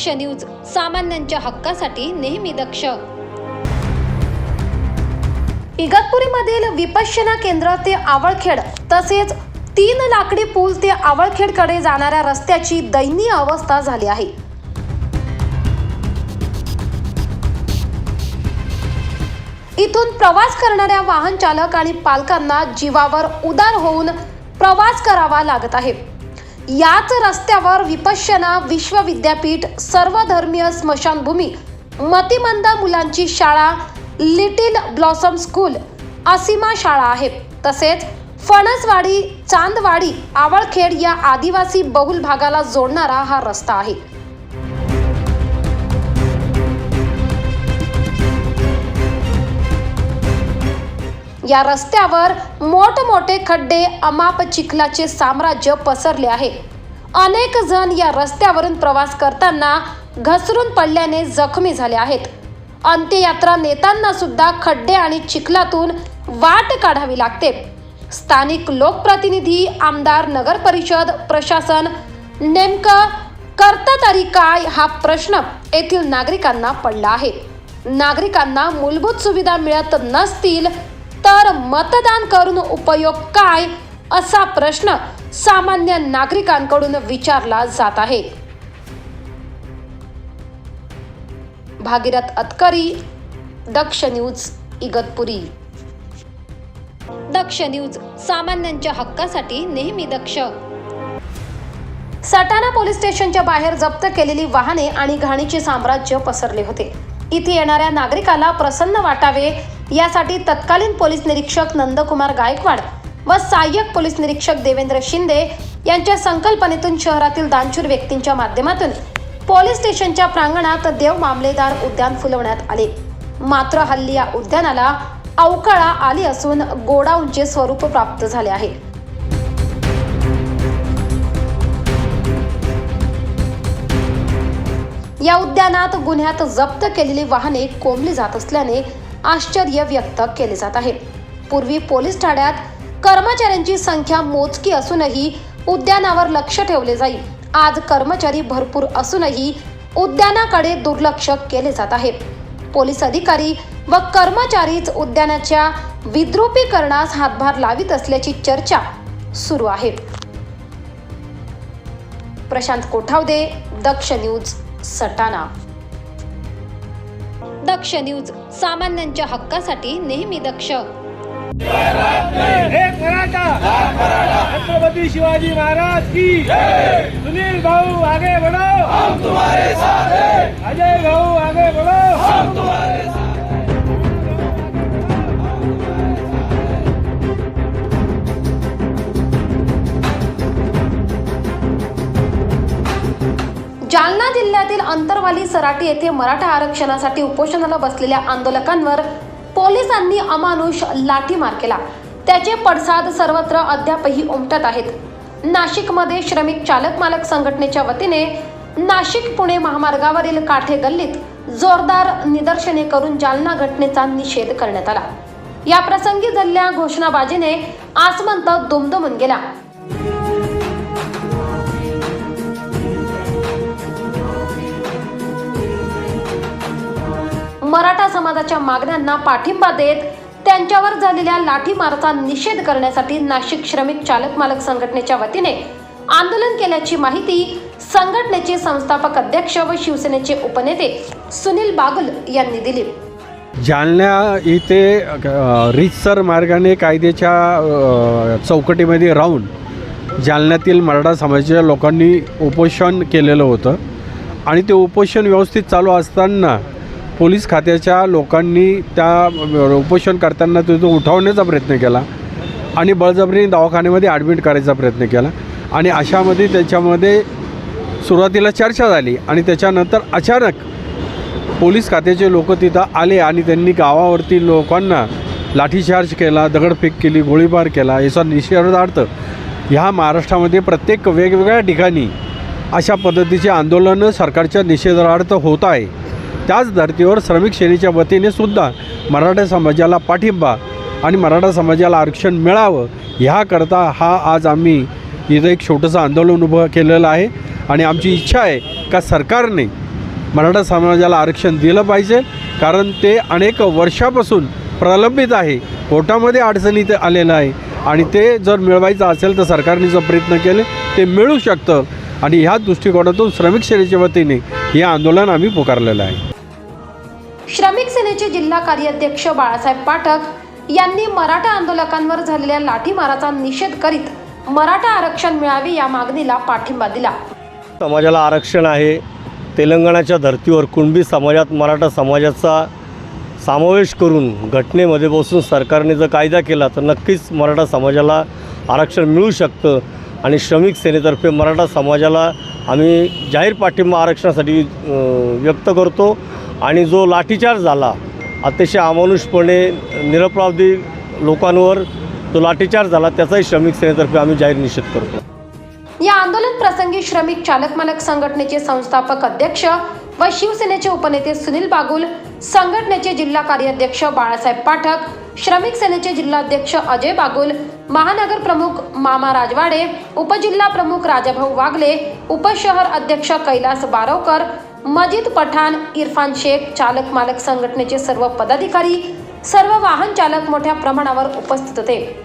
दक्ष news सामान्यांच्या हक्कासाठी नेहमी दक्ष। इगतपुरीमधील विपश्यना केंद्र ते आवळखेड तसेच 3 लाकडी पूल ते आवळखेडकडे जाणाऱ्या रस्त्याची दयनीय अवस्था झाली आहे। इथून प्रवास करणाऱ्या वाहन चालक आणि पालकांना जीवावर उदार होऊन प्रवास करावा लागत आहे। याच रस्त्यावर विपश्यना विश्वविद्यापीठ, सर्वधर्मीय स्मशानभूमी, मतिमंद मुलांची शाळा, लिटिल ब्लॉसम स्कूल, असीमा शाळा आहे। तसेच फणसवाडी, चांदवाडी, आवळखेड या आदिवासी बहुल भागाला जोडणारा हा रस्ता आहे। या रस्त्यावर मोठमोठे खड्डे, अमाप चिखलाचे साम्राज्य पसरले आहे। अनेक जण या रस्त्यावरून प्रवास करताना घसरून पडल्याने जखमी झाले आहेत। अंत्ययात्रा नेतांना सुद्धा खड्डे आणि चिखलातून वाट काढावी लागते। स्थानिक लोकप्रतिनिधी, आमदार, नगर परिषद, प्रशासन नेमकं करतं तरी काय हा प्रश्न येथील नागरिकांना पडला आहे। नागरिकांना मूलभूत सुविधा मिळत नसतील तर मतदान करून उपयोग काय, असा प्रश्न सामान्य नागरिकांकडून विचारला जात आहे। भागीरथ अतकरी, दक्ष न्यूज, इगतपुरी। दक्ष न्यूज सामान्यांच्या हक्कासाठी नेहमी दक्ष। सटाणा पोलीस स्टेशनच्या बाहेर जप्त केलेली वाहने आणि घाणीचे साम्राज्य पसरले होते। इथे येणाऱ्या नागरिकाला प्रसन्न वाटावे यासाठी तत्कालीन पोलीस निरीक्षक नंदकुमार गायकवाड व सहाय्यक पोलीस निरीक्षक देवेंद्र शिंदे यांच्या संकल्पनेतून शहरातील दानशूर व्यक्तींच्या माध्यमातून पोलीस स्टेशनच्या प्रांगणात देव मामलेदार उद्यान फुलवण्यात आले। मात्र हल्ली या उद्यानाला अवकाळा आली असून गोडाऊनचे स्वरूप प्राप्त झाले आहे। या उद्यानात गुन्ह्यात जप्त केलेली वाहने कोंबली जात असल्याने आश्चर्य व्यक्त केले जात आहे। पूर्वी पोलीस ठाण्यात कर्मचाऱ्यांची संख्या मोजकी असूनही उद्यानावर लक्ष ठेवले जाई। आज कर्मचारी भरपूर असूनही उद्यानाकडे दुर्लक्ष केले जात आहे। पोलीस अधिकारी व कर्मचारीच उद्यानाच्या विद्रुपीकरणास हातभार लावित असल्याची चर्चा सुरू आहे। प्रशांत कोठावदे, दक्ष न्यूज, सटाणा। दक्ष न्यूज सामान्यांच्या हक्कासाठी नेहमी दक्ष। एक मराठा, छत्रपति शिवाजी महाराज की जय। सुनील भाऊ आगे बढ़ो, हम तुम्हारे साथ हैं। अजय भाऊ आगे बढ़ो, हम तुम्हारे साथ हैं। जालना जिल्ह्यातील अंतरवाली सराटी येथे मराठा आरक्षणासाठी उपोषणाला बसलेल्या आंदोलकांवर पोलिसांनी अमानुष लाठीमार केला। त्याचे पडसाद सर्वत्र अद्यापही उमटत आहेत। नाशिकमध्ये श्रमिक चालक मालक संघटनेच्या वतीने नाशिक पुणे महामार्गावरील काठे गल्लीत जोरदार निदर्शने करून जालना घटनेचा निषेध करण्यात आला। या प्रसंगी झालेल्या घोषणाबाजीने आसमंत दुमदुमून गेला। मराठा समाजाच्या मागण्यांना पाठिंबा देत त्यांच्यावर झालेल्या लाठीमारचा निषेध करण्यासाठी नाशिक श्रमिक चालक मालक संघटनेच्या वतीने आंदोलन केल्याची माहिती संघटनेचे संस्थापक अध्यक्ष व शिवसेनेचे उपनेते सुनील बागुल यांनी दिली। जालना इथे रीतसर मार्गाने कायद्याच्या चौकटीमध्ये राहून जालन्यातील मराठा समाजाच्या लोकांनी उपोषण केलेलं होतं आणि ते उपोषण व्यवस्थित चालू असताना पोलीस खात्याच्या लोकांनी त्या उपोषण करताना तो उठवण्याचा प्रयत्न केला आणि बळजबरीने दवाखान्यामध्ये ॲडमिट करायचा प्रयत्न केला आणि अशामध्ये त्याच्यामध्ये सुरुवातीला चर्चा झाली आणि त्याच्यानंतर अचानक पोलीस खात्याचे लोक तिथं आले आणि त्यांनी गावावरती लोकांना लाठीचार्ज केला, दगडफेक केली, गोळीबार केला। याचा निषेधार्थ ह्या महाराष्ट्रामध्ये प्रत्येक वेगवेगळ्या ठिकाणी अशा पद्धतीचे आंदोलनं सरकारच्या निषेधार्थ होत आहे। त्याच धर्तीवर श्रमिक सेनेच्या वतीने सुद्धा मराठा समाजाला पाठिंबा आणि मराठा समाजाला आरक्षण मिळावं ह्याकरता हा आज आम्ही इथं एक छोटंसं आंदोलन उभं केलेलं आहे आणि आमची इच्छा आहे का सरकारने मराठा समाजाला आरक्षण दिलं पाहिजे, कारण ते अनेक वर्षापासून प्रलंबित आहे, कोर्टामध्ये अडचणीत आलेलं आहे आणि ते जर मिळवायचं असेल तर सरकारने जर प्रयत्न केले ते मिळू शकतं आणि ह्या दृष्टिकोनातून श्रमिक सेनेच्या वतीने हे आंदोलन आम्ही पुकारलेलं आहे. श्रमिक सेनेचे जिल्हा कार्याध्यक्ष बाळासाहेब पाठक यांनी मराठा आंदोलकांवर झालेल्या लाठीमाराचा निषेध करीत मराठा आरक्षण मिळावे या मागणीला पाठिंबा दिला. समाजाला आरक्षण आहे. तेलंगणाच्या धर्तीवर कुणबी समाजात मराठा समाजाचा समावेश करून घटनेमध्ये बसून सरकारने जर कायदा केला तर नक्कीच मराठा समाजाला आरक्षण मिळू शकतं आणि श्रमिक सेनेतर्फे मराठा समाजाला आम्ही जाहीर पाठिंबा आरक्षणासाठी व्यक्त करतो. आणि जो लाठीचार्ज झाला अतिशय अमानुषपणे निरपराधी लोकांवर जो लाठीचार्ज झाला त्याचाही श्रमिक सेनेतर्फे आम्ही जाहीर निषेध करतो. या आंदोलन प्रसंगी श्रमिक चालक मालक संघटनेचे संस्थापक अध्यक्ष व शिवसेनेचे उपनेते सुनील बागुल, संघटनेचे जिल्हा कार्याध्यक्ष बाळासाहेब पाठक, श्रमिक सेनेचे जिल्हाध्यक्ष अजय बागुल, महानगर प्रमुख मामा राजवाडे, उपजिल्हा प्रमुख राजाभाऊ वागले, उपशहर अध्यक्ष कैलास बारवकर, मजीद पठाण, इरफान शेख, चालक मालक संघटनेचे सर्व पदाधिकारी, सर्व वाहन चालक मोठ्या प्रमाणावर उपस्थित होते.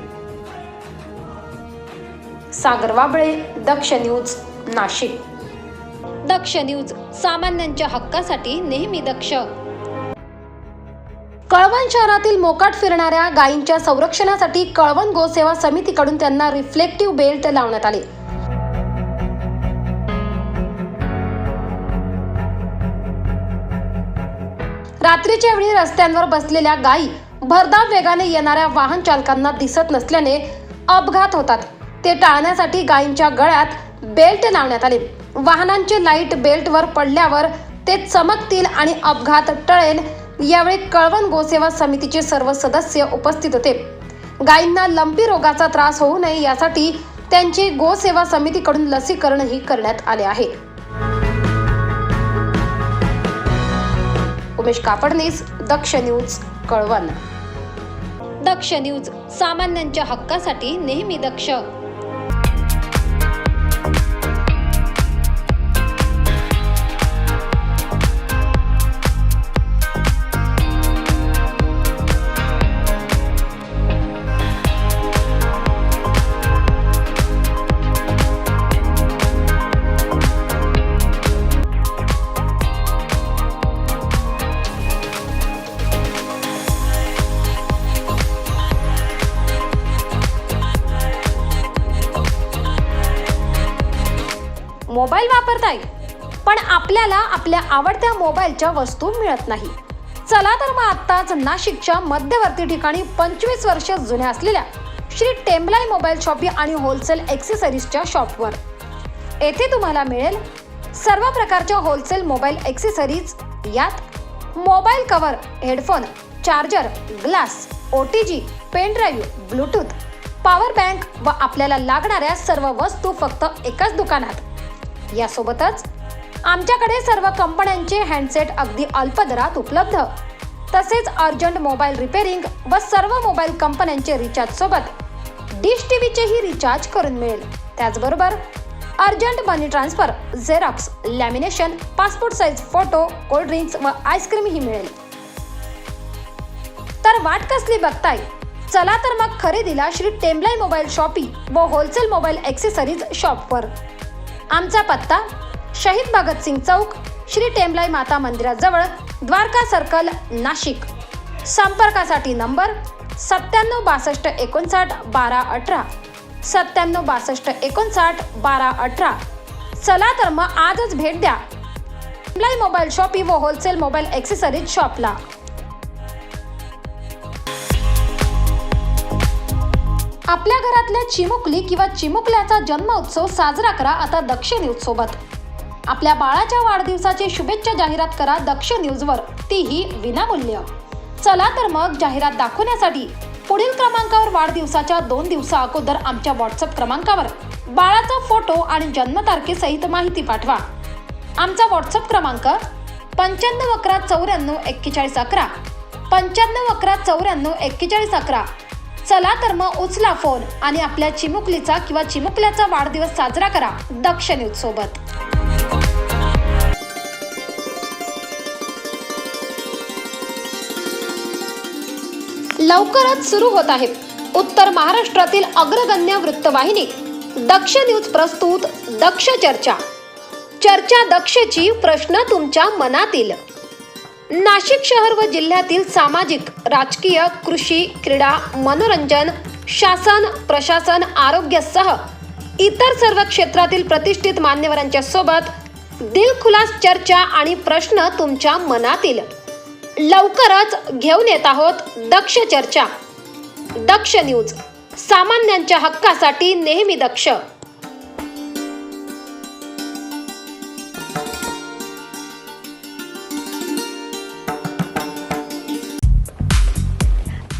सागर वाबळे, दक्ष न्यूज, नाशिक. दक्ष न्यूज, सामान्यांच्या हक्कासाठी नेहमी दक्ष. कळवण शहरातील मोकाट फिरणाऱ्या गायींच्या संरक्षणासाठी कळवण गोसेवा समितीकडून त्यांना रिफ्लेक्टिव्ह बेल्ट लावण्यात आले. रात्रीच्या वेळी रस्त्यांवर बसलेल्या गायी भरधाव वेगाने येणाऱ्या वाहन चालकांना दिसत नसल्याने अपघात होतात. ते टाळण्यासाठी गायींच्या गळ्यात बेल्ट लावण्यात आले. वाहनांचे लाईट बेल्टवर पडल्यावर ते चमकतील आणि अपघात टळेल. यावेळी कळवण गोसेवा समितीचे सर्व सदस्य उपस्थित होते. गायींना लंपी रोगाचा त्रास होऊ नये यासाठी त्यांची गोसेवा समितीकडून लसीकरणही करण्यात आले आहे. उमेश कापडनीस, दक्ष न्यूज, कळवण. दक्ष न्यूज, सामान्यांच्या हक्कासाठी नेहमी दक्ष. मोबाईल वापरताय पण आपल्याला आपल्या आवडत्या मोबाईलच्या वस्तू मिळत नाही. चला तर मग आत्ताच नाशिकच्या मध्यवर्ती ठिकाणी 25 वर्ष जुन्या असलेल्या श्री टेम्बलाई मोबाईल शॉपी आणि होलसेल ॲक्सेसरीजच्या शॉपवर. येथे तुम्हाला मिळेल सर्व प्रकारच्या होलसेल मोबाईल ॲक्सेसरीज. यात mobile cover, headphone, charger, glass, OTG, pen drive, bluetooth, power bank व आपल्याला लागणाऱ्या सर्व वस्तू फक्त एकाच दुकानात. यासोबतच आमच्याकडे सर्व कंपन्यांचे हँडसेट अगदी अल्प दरात उपलब्ध. तसेच अर्जंट मोबाईल रिपेअरिंग व सर्व मोबाईल कंपन्यांचे रिचार्ज सोबत डिश टीव्हीचेही रिचार्ज करून मिळेल. त्याचबरोबर urgent money transfer, xerox, lamination, passport size photo, cold drinks व आईस्क्रीमही मिळेल. तर वाट कसली बघताय? चला तर मग खरेदीला श्री टेम्बलाई मोबाईल शॉपी व होलसेल मोबाईल ॲक्सेसरीज शॉपवर. आमचा पत्ता शहीद भगतसिंग चौक, श्री टेम्बलाई माता मंदिराजवळ, द्वारका सर्कल, नाशिक. संपर्कासाठी नंबर 9762591218, 9762591218. चला तर मग आजच भेट द्या टेम्बलाई मोबाईल शॉपी व होलसेल मोबाईल ॲक्सेसरीज शॉपला. आपल्या घरातल्या चिमुकली किंवा चिमुकल्याचा जन्म उत्सव साजरा करा आता दक्ष न्यूज सोबत. आपल्या बाळाच्या वाढदिवसाची शुभेच्छा जाहिरात करा दक्ष न्यूजवर, तीही विनामूल्य. चला तर मग जाहिरात दाखवण्यासाठी पुढील क्रमांकावर वाढदिवसाच्या 2 दिवसा अगोदर आमच्या व्हॉट्सअप क्रमांकावर बाळाचा फोटो आणि जन्मतारखेसहित माहिती पाठवा. आमचा व्हॉट्सअप क्रमांक 9511944111, 9511944111. चला तर मग उचला फोन आणि आपल्या चिमुकलीचा किंवा चिमुकल्याचा वाढदिवस साजरा करा दक्ष न्यूज सोबत. लवकरच सुरू होत आहे. उत्तर महाराष्ट्रातील अग्रगण्य वृत्तवाहिनी दक्ष न्यूज प्रस्तुत दक्ष चर्चा. चर्चा दक्षची, प्रश्न तुमच्या मनातील. नाशिक शहर व जिल्ह्यातील सामाजिक, राजकीय, कृषी, क्रीडा, मनोरंजन, शासन, प्रशासन, आरोग्यासह इतर सर्व क्षेत्रातील प्रतिष्ठित मान्यवरांच्या सोबत दिलखुलास चर्चा आणि प्रश्न तुमच्या मनातील. लवकरच घेऊन येत आहोत दक्ष चर्चा. दक्ष न्यूज, सामान्यांच्या हक्कासाठी नेहमी दक्ष.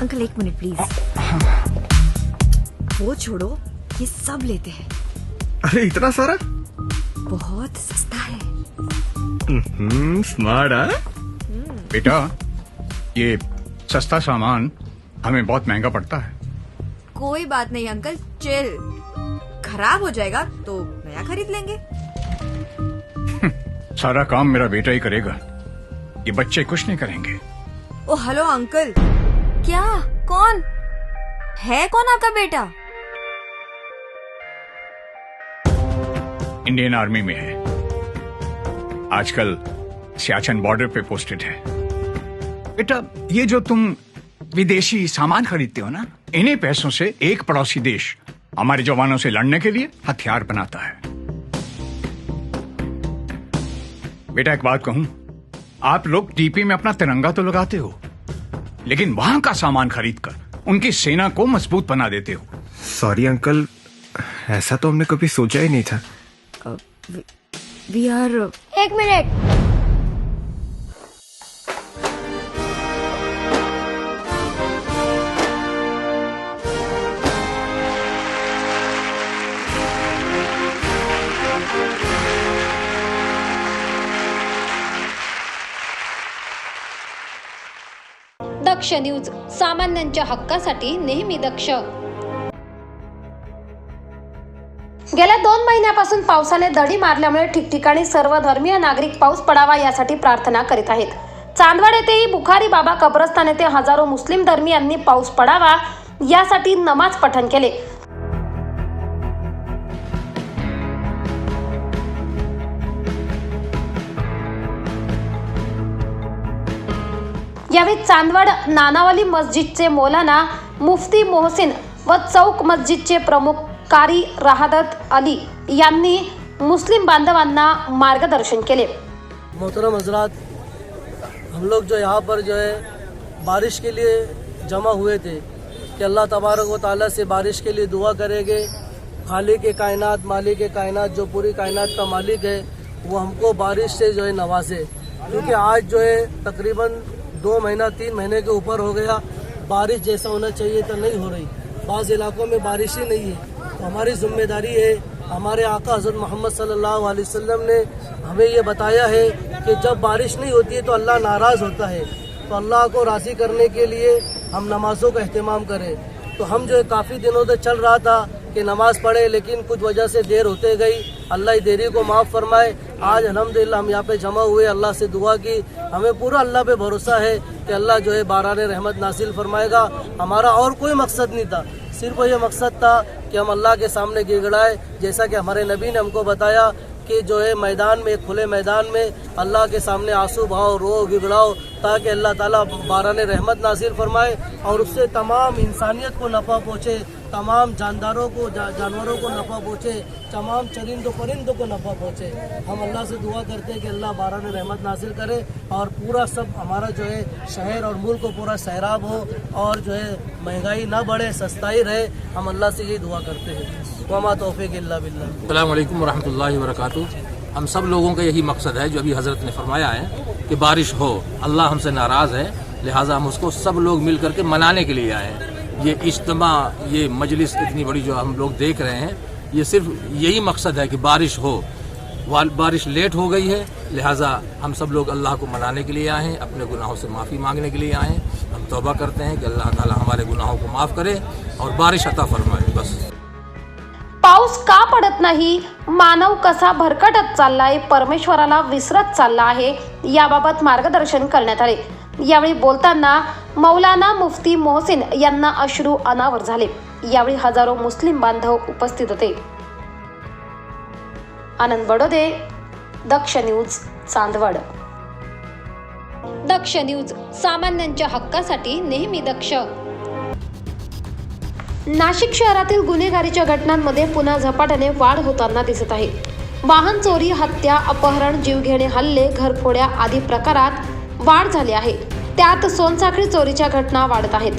Uncle 1 minute please. वो छोड़ो, ये सब लेते हैं. अरे इतना सारा? बहुत सस्ता है. स्मार्ट है बेटा. ये सस्ता सामान हमें बहुत महंगा पड़ता है. कोई बात नहीं अंकल, चिल. खराब हो जाएगा तो नया खरीद लेंगे. सारा काम मेरा बेटा ही करेगा, ये बच्चे कुछ नहीं करेंगे. ओ हेलो अंकल. क्या? कौन है? कौन आपका बेटा? इंडियन आर्मी में है, आजकल सियाचिन बॉर्डर पे पोस्टेड है. बेटा, ये जो तुम विदेशी सामान खरीदते हो ना, इन्हीं पैसों से एक पड़ोसी देश हमारे जवानों से लड़ने के लिए हथियार बनाता है. बेटा एक बात कहूं, आप लोग टीपी में अपना तिरंगा तो लगाते हो, लेकिन वहां का सामान खरीदकर उनकी सेना को मजबूत बना देते हो. सॉरी अंकल, ऐसा तो हमने कभी सोचा ही नहीं था. We are. 1 minute. Daksh news, सामान्यांच्या हक्कासाठी नेहमी दक्ष. गेल्या 2 महिन्यापासून पावसाने दडी मारल्यामुळे ठिकठिकाणी सर्व धर्मीय नागरिक पाऊस पडावा यासाठी प्रार्थना करीत आहेत. चांदवड येथेही बुखारी बाबा कब्रस्तान येथे हजारो मुस्लिम धर्मीयांनी पाऊस पडावा यासाठी नमाज पठण केले. यावेळी चांदवड नानावली मस्जिदचे मौलाना मुफ्ती मोहसिन व चौक मस्जिदचे प्रमुख कारी राहदत अली यांनी मुस्लिम बांधवांना मार्गदर्शन केले. मोहतरम हजरात, हम लोग जो यहाँ पर जो है बारिश के लिए जमा हुए थे कि अल्लाह तबारक व तआला से बारिश के लिए दुआ करेंगे. खालिक कायनात, मालिक कायनात, जो पूरी कायनात का मालिक है, वो हमको बारिश से जो है नवाजे. क्योंकि आज जो है तकरीबन 2 महीना 3 महीने के ऊपर हो गया, बारिश जैसा होना चाहिए तो नहीं हो रही. बाज़ इलाकों में बारिश ही नहीं है. तो हमारी जिम्मेदारी है, हमारे आका हज़रत मोहम्मद सल्लल्लाहु अलैहि वसल्लम ने हमें ये बताया है कि जब बारिश नहीं होती है तो अल्लाह नाराज़ होता है. तो अल्लाह को राज़ी करने के लिए हम नमाज़ों का अहतमाम करें. तो हम जो है काफ़ी दिनों से चल रहा था कि नमाज़ पढ़े, लेकिन कुछ वजह से देर होते गई. अल्लाह देरी को माफ़ फरमाए. आज अल्हम्दुलिल्लाह हम यहाँ पे जमा हुए, अल्लाह से दुआ की. हमें पूरा अल्लाह पे भरोसा है कि अल्लाह जो है बारान रहमत नासिल फरमाएगा. हमारा और कोई मकसद नहीं था, सिर्फ ये मकसद था कि हम अल्लाह के सामने गिड़गिड़ाए. जैसा कि हमारे नबी ने हमको बताया कि जो है मैदान में, खुले मैदान में अल्लाह के सामने आंसू बहाओ, रो, गिड़गिड़ाओ, ताकि अल्लाह ताला बारान रहमत नासिल फरमाए और उससे तमाम इंसानियत को नफ़ा पहुँचे, तमाम जानदारों को, जानवरों को नफ़ा पहुँचे, तमाम चरिंदों परिंदों को नफ़ा पहुँचे. हम अल्लाह से दुआ करते हैं कि अल्लाह बारान रहमत नासिल करे और पूरा सब हमारा जो है शहर और मुल्क को पूरा सैराब हो और जो है महंगाई ना बढ़े, सस्ताई रहे. हम अल्लाह से यही दुआ करते हैं. वमा तौफीक इल्ला बिल्लाह. अस्सलाम वालेकुम वरहमतुल्लाहि वबरकातुहू. हम सब लोगों का यही मकसद है जो अभी हज़रत ने फरमाया है कि बारिश हो. अल्लाह हमसे नाराज़ है, लिहाजा हम उसको सब लोग मिल करके मनाने के लिए आए हैं. ये इज्तिमा, ये मजलिस इतनी बड़ी जो हम लोग देख रहे हैं, ये सिर्फ यही मकसद है कि बारिश हो. बारिश लेट हो गई है, लिहाजा हम सब लोग अल्लाह को मनाने के लिए आए हैं, अपने गुनाहों से माफ़ी मांगने के लिए आए हैं. हम तौबा करते हैं कि अल्लाह ताला हमारे गुनाहों को माफ़ करे और बारिश अता फरमाए. बस. पाऊस का पडत नाही, मानव कसा भरकटत चाललाय, परमेश्वराला विसरत चालला आहे, याबाबत मार्गदर्शन करण्यात आले. यावेळी बोलताना मौलाना मुफ्ती मोहसिन यांना अश्रू अनावर झाले. यावेळी हजारो मुस्लिम बांधव उपस्थित होते. आनंद बडोदे, दक्ष न्यूज, चांदवड. दक्ष न्यूज, सामान्यांच्या हक्कासाठी नेहमी दक्ष. नाशिक शहरातील गुन्हेगारीच्या घटनांमध्ये पुन्हा झपाट्याने वाढ होताना दिसत आहे. वाहन चोरी, हत्या, अपहरण, जीवघेणे हल्ले, घरफोड्या आदी प्रकारात वाढ झाली आहे. त्यात सोनसाखळी चोरीच्या घटना वाढत आहेत.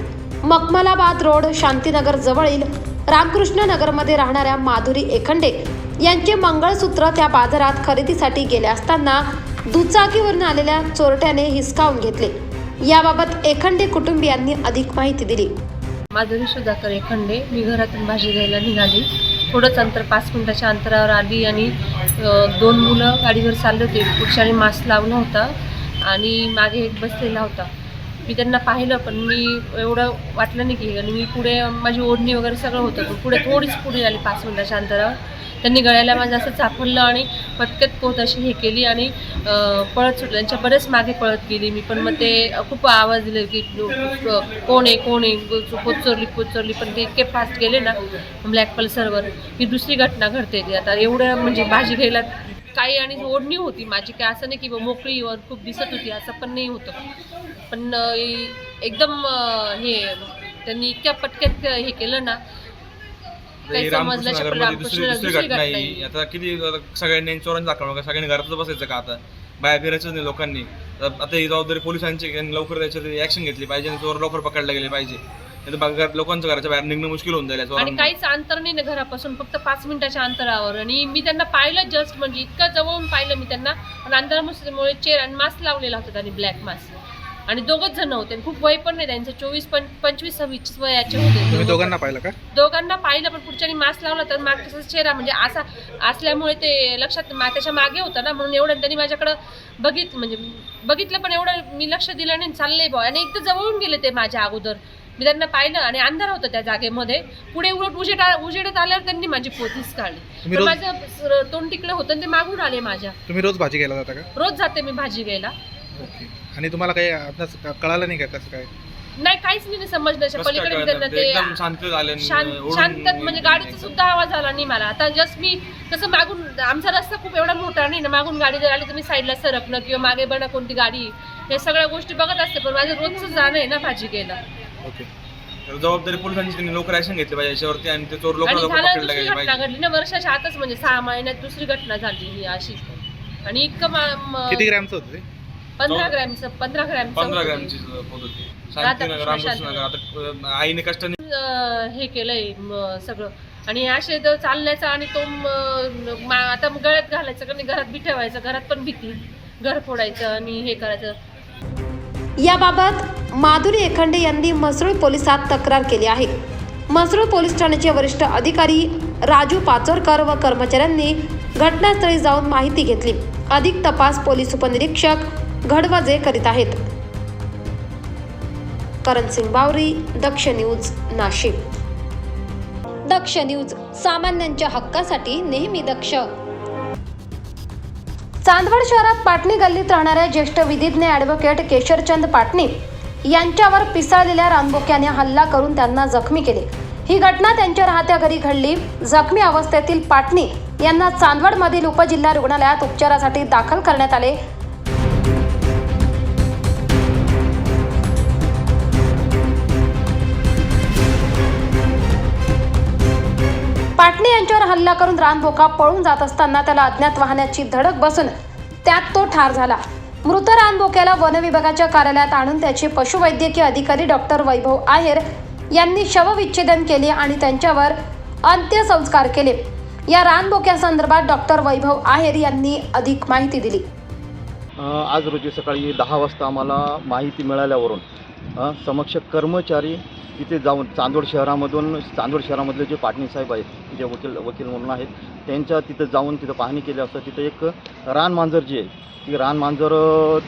मखमलाबाद रोड, शांतीनगर जवळील रामकृष्ण नगरमध्ये राहणाऱ्या माधुरी एखंडे यांचे मंगळसूत्र त्या बाजारात खरेदीसाठी गेले असताना दुचाकीवरून आलेल्या चोरट्याने हिसकावून घेतले. याबाबत एखंडे कुटुंबियांनी अधिक माहिती दिली. माधुरी सुधाकर एखंडे, मी घरातून भाजी घ्यायला निघाली. थोडंच अंतर 5 मिनिटाच्या अंतरावर आली आणि 2 मुलं गाडीवर चालले होते. पुरुषाने मास्क लावला होता आणि मागे एक बसलेला होता. मी त्यांना पाहिलं पण मी एवढं वाटलं नाही की, आणि मी पुढे माझी ओढणी वगैरे सगळं होतं. पण पुढे थोडीच पुढे आली 5 मिनिटाच्या अंतरावर. त्यांनी गळ्याला माझं असं चापडलं आणि पटकत पोत अशी हे केली आणि पळत सुटलं. त्यांच्या बरेच मागे पळत गेली मी. पण मग ते खूप आवाज दिले की कोण आहे कोण आहे, पोत चोरली. पण ते इतके फास्ट गेले ना ब्लॅक पल्सरवर. ही दुसरी घटना घडते ती आता. एवढं म्हणजे भाजी घ्यायला काही आणि ओढणी होती माझी, काय असं नाही की मोकळीवर खूप दिसत होती असं पण नाही होतं. पण एकदम हे त्यांनी इतक्या पटक्यात हे केलं ना, काही समजलं. दुसरी घटना ही आता किती सगळ्यांनी चोरांची दाखवणं, सगळ्यांनी घरातच बसायचं का आता, बाहेर फिरायचं नाही लोकांनी. आता ही जबाबदारी पोलिसांची, लवकर त्याच्यात ऍक्शन घेतली पाहिजे, चोर लवकर पकडले गेले पाहिजे. लोकांच्या घराच्या बाहेर निघणं मुश्किल होऊन जाईल. आणि काहीच अंतर नाही ना घरापासून, फक्त 5 मिनिटाच्या अंतरावर. आणि मी त्यांना पाहिलं जस्ट, म्हणजे इतकं जवळून पाहिलं मी त्यांना. पण अंतरामुळे चेहरा आणि मास्क लावलेला होता त्यांनी, ब्लॅक मास्क. आणि दोघंच जण होते, खूप वय पण नाही त्यांचं, 24-25-26 वयाचे होते. दोघांना पाहिलं का? दोघांना पाहिलं, पण पुढच्यानी मास्क लावला तर मागचा चेहरा म्हणजे असा असल्यामुळे ते लक्षात त्याच्या मागे होता ना, म्हणून एवढं त्यांनी माझ्याकडं बघितलं पण एवढं मी लक्ष दिलं नाही. चाललंय भाऊ, आणि एकदम जवळून गेले ते माझ्या अगोदर. मी त्यांना पाहिलं आणि अंधार होतं त्या जागेमध्ये. पुढे उलट उजेडात आल्यावर त्यांनी माझी पोत हिसकावली. माझं तोंड टिकलं होतं आणि ते मागून आले माझ्या. तुम्ही रोज भाजी घ्यायला जाता का? रोज जाते मी भाजी घ्यायला. आणि तुम्हाला काही अभ्यास कळालं नाही का कसं काय? नाही, काहीच नाही समजण्याच्या पलीकडे. मी त्यांना ते शांतत म्हणजे गाडीचा सुद्धा आवाज आला नाही मला. आता जस्ट मी कसं मागून, आमचा रस्ता खूप एवढा मोठा नाही ना, मागून गाडी जर आली तर मी साईडला सरकणं किंवा मागे बना कोणती गाडी, हे सगळ्या गोष्टी बघत असते. पण माझं रोजचं जाणं आहे ना भाजी घ्यायला. ओके, जबाबदारी पोलिसांची, त्यांनी लवकर ऍक्शन घेतली पाहिजे याच्यावरती आणि ते चोर लवकर पकडले गेले पाहिजे. घटना घडली ना वर्षाच्या आतच, म्हणजे 6 महिन्यात दुसरी घटना झाली ही अशी. आणि इतकं किती ग्रॅमचं होतं ते? 15 ग्रॅमची आईने कष्टाने हे केलंय सगळं. आणि असे चालण्याचं आणि तो आता गळ्यात घालायचं का नाही, घरात बी ठेवायचं, घरात पण भीती, घर फोडायचं आणि हे करायचं. याबाबत माधुरी एखंडे यांनी म्हसरूळ पोलिसात तक्रार केली आहे. म्हसरूळ पोलीस ठाण्याचे वरिष्ठ अधिकारी राजू पाचोरकर व कर्मचाऱ्यांनी घटनास्थळी जाऊन माहिती घेतली. अधिक तपास पोलीस उपनिरीक्षक घडवजे करीत आहेत. करणसिंग बावरी, दक्ष न्यूज, नाशिक. दक्ष न्यूज, सामान्यांच्या हक्कासाठी नेहमी दक्ष. चांदवड शहरात पाटणी गल्लीत राहणाऱ्या ज्येष्ठ विधिज्ञ ॲडव्होकेट केशरचंद पाटणी यांच्यावर पिसाळलेल्या रानबोक्याने हल्ला करून त्यांना जखमी केले. ही घटना त्यांच्या राहत्या घरी घडली. जखमी अवस्थेतील पाटणी यांना चांदवडमधील उपजिल्हा रुग्णालयात उपचारासाठी दाखल करण्यात आले. पाटणी यांच्यावर हल्ला करून रानबोका पळून जात असताना त्याला अज्ञात वाहनाची धडक बसून त्यात तो ठार झाला. मृत रानबोक्याला वन विभागाच्या कार्यालयात आणून त्याचे पशुवैद्यकीय अधिकारी डॉक्टर वैभव आहेर यांनी शवविच्छेदन केले आणि त्यांच्यावर अंत्यसंस्कार केले. या रानबोक्यासंदर्भात डॉक्टर वैभव आहेर यांनी अधिक माहिती दिली. आज रोजी सकाळी 10 वाजता आम्हाला माहिती मिळाल्यावरून समक्ष कर्मचारी तिथे जाऊन चांदवड शहरामधले जे पाटणी साहेब आहेत, जे वकील म्हणून आहेत, त्यांच्या तिथं जाऊन तिथं पाहणी केली असता तिथं एक रानमांजर जी आहे, ती रानमांजर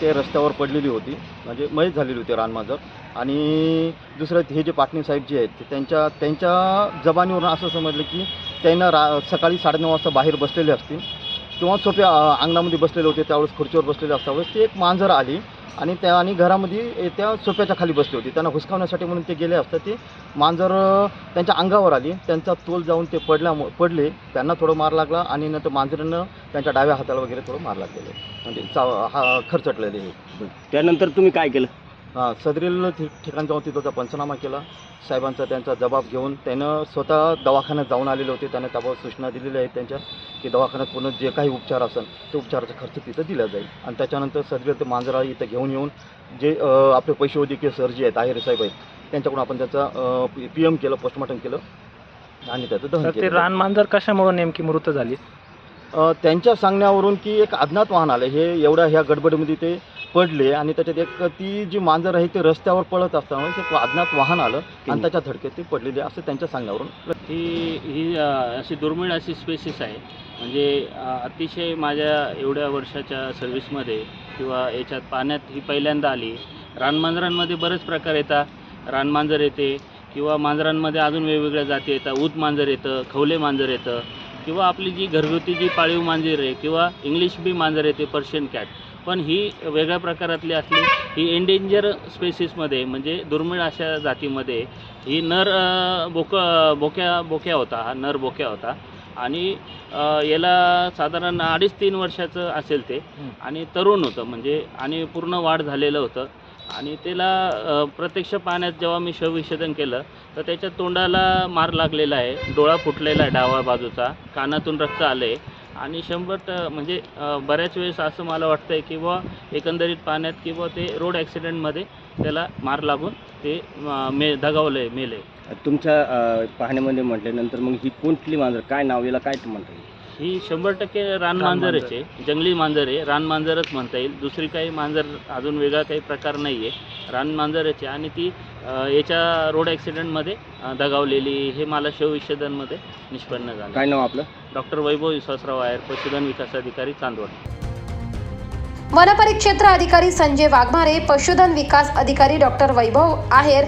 ते रस्त्यावर पडलेली होती, म्हणजे मयत झालेली होती रानमांजर. आणि दुसरं हे जे पाटणी साहेब जे आहेत त्यांच्या जबानीवरून असं समजलं की त्यांना सकाळी 9:30 वाजता बाहेर बसलेले असतील किंवा सोप्या अंगणामध्ये बसलेले होते, त्यावेळेस खुर्चीवर बसलेले असतावेळेस ती एक मांजर आली आणि घरामध्ये त्या सोफ्याच्या खाली बसली होती. त्यांना हुसकावण्यासाठी म्हणून ते गेले असता ते मांजर त्यांच्या अंगावर आली. त्यांचा तोल जाऊन ते पडले. त्यांना थोडं मार लागला आणि नंतर मांजरीनं त्यांच्या डाव्या हाताला वगैरे थोडं मार लागलेलं आहे, म्हणजे खरचटलेले आहे. त्यानंतर तुम्ही काय केलं? सदरील ठिकाण जाऊन तिथं पंचनामा केला. साहेबांचा त्यांचा जबाब घेऊन त्यानं स्वतः दवाखान्यात जाऊन आलेले होते. त्यानं त्याबाबत सूचना दिलेल्या आहेत त्यांच्या की दवाखान्यात पूर्ण जे काही उपचार असेल ते उपचाराचा खर्च तिथं दिला जाईल. आणि त्याच्यानंतर सदरील ते मांजरा इथं घेऊन येऊन जे आपले पशुवैद्यकीय सर जे आहेत आहेर साहेब आहेत त्यांच्याकडून आपण त्याचा PM केलं, पोस्टमॉर्टम केलं आणि त्याचं दहन केलं. ते रानमांजर कशामुळे नेमकी मृत झाली? त्यांच्या सांगण्यावरून की एक अज्ञात वाहन आलं, हे एवढ्या ह्या गडबडीमध्ये ते पडले आणि त्याच्यात एक ती जी मांजर आहे ते रस्त्यावर पळत असताना एक अज्ञात वाहन आलं आणि त्याच्या धडकेत ते पडलेले असं त्यांच्या सांगण्यावरून. ही अशी दुर्मिळ अशी स्पेसिस आहे. म्हणजे अतिशय माझ्या एवढ्या वर्षाच्या सर्व्हिसमध्ये किंवा याच्यात पाण्यात ही पहिल्यांदा आली. रानमांजरांमध्ये बरेच प्रकार येतात. रानमांजर येते किंवा मांजरांमध्ये अजून वेगवेगळ्या जाती येतात. ऊत मांजर येतं, खवले मांजर येतं किंवा आपली जी घरगुती जी पाळीव मांजर आहे किंवा इंग्लिश बी मांजर येते, पर्शियन कॅट. पण ही वेगळ्या प्रकारातली असली. ही एंडेंजर स्पेसिसमध्ये म्हणजे दुर्मिळ अशा जातीमध्ये ही नर बोक्या होता. हा नर बोक्या होता आणि याला साधारण 2.5-3 वर्षाचं असेल ते आणि तरुण होतं म्हणजे आणि पूर्ण वाढ झालेलं होतं. आणि त्याला प्रत्यक्ष पाण्यात जेव्हा मी शवविच्छेदन केलं तर त्याच्या तोंडाला मार लागलेला आहे, डोळा फुटलेला आहे डाव्या बाजूचा, कानातून रक्त आलं आहे आणि 100 म्हणजे बऱ्याच वेळेस असं मला वाटतं आहे की बुवा एकंदरीत पाण्यात किंवा ते रोड ॲक्सिडेंटमध्ये त्याला मार लागून ते दगावलं आहे, मेलं आहे. तुमच्या पाहण्यामध्ये म्हटल्यानंतर मग ही कोणती मांजर, काय नाव, याला काय म्हणता येईल? ही 100% रानमांजरच आहे, जंगली मांजर आहे, रानमांजरच म्हणता येईल. दुसरी काही मांजर अजून वेगळा काही प्रकार नाही आहे, रानमांजरच आहे. आणि ती याच्या रोड ॲक्सिडेंटमध्ये दगावलेली हे मला शवविच्छेदनमध्ये निष्पन्न झालं. काय नाव आपलं? डॉक्टर वैभव विश्वासराव आहेर, पशुधन विकास अधिकारी, चांदवड. वनपरिक्षेत्र अधिकारी संजय वाघमारे, पशुधन विकास अधिकारी डॉक्टर वैभव आहेर,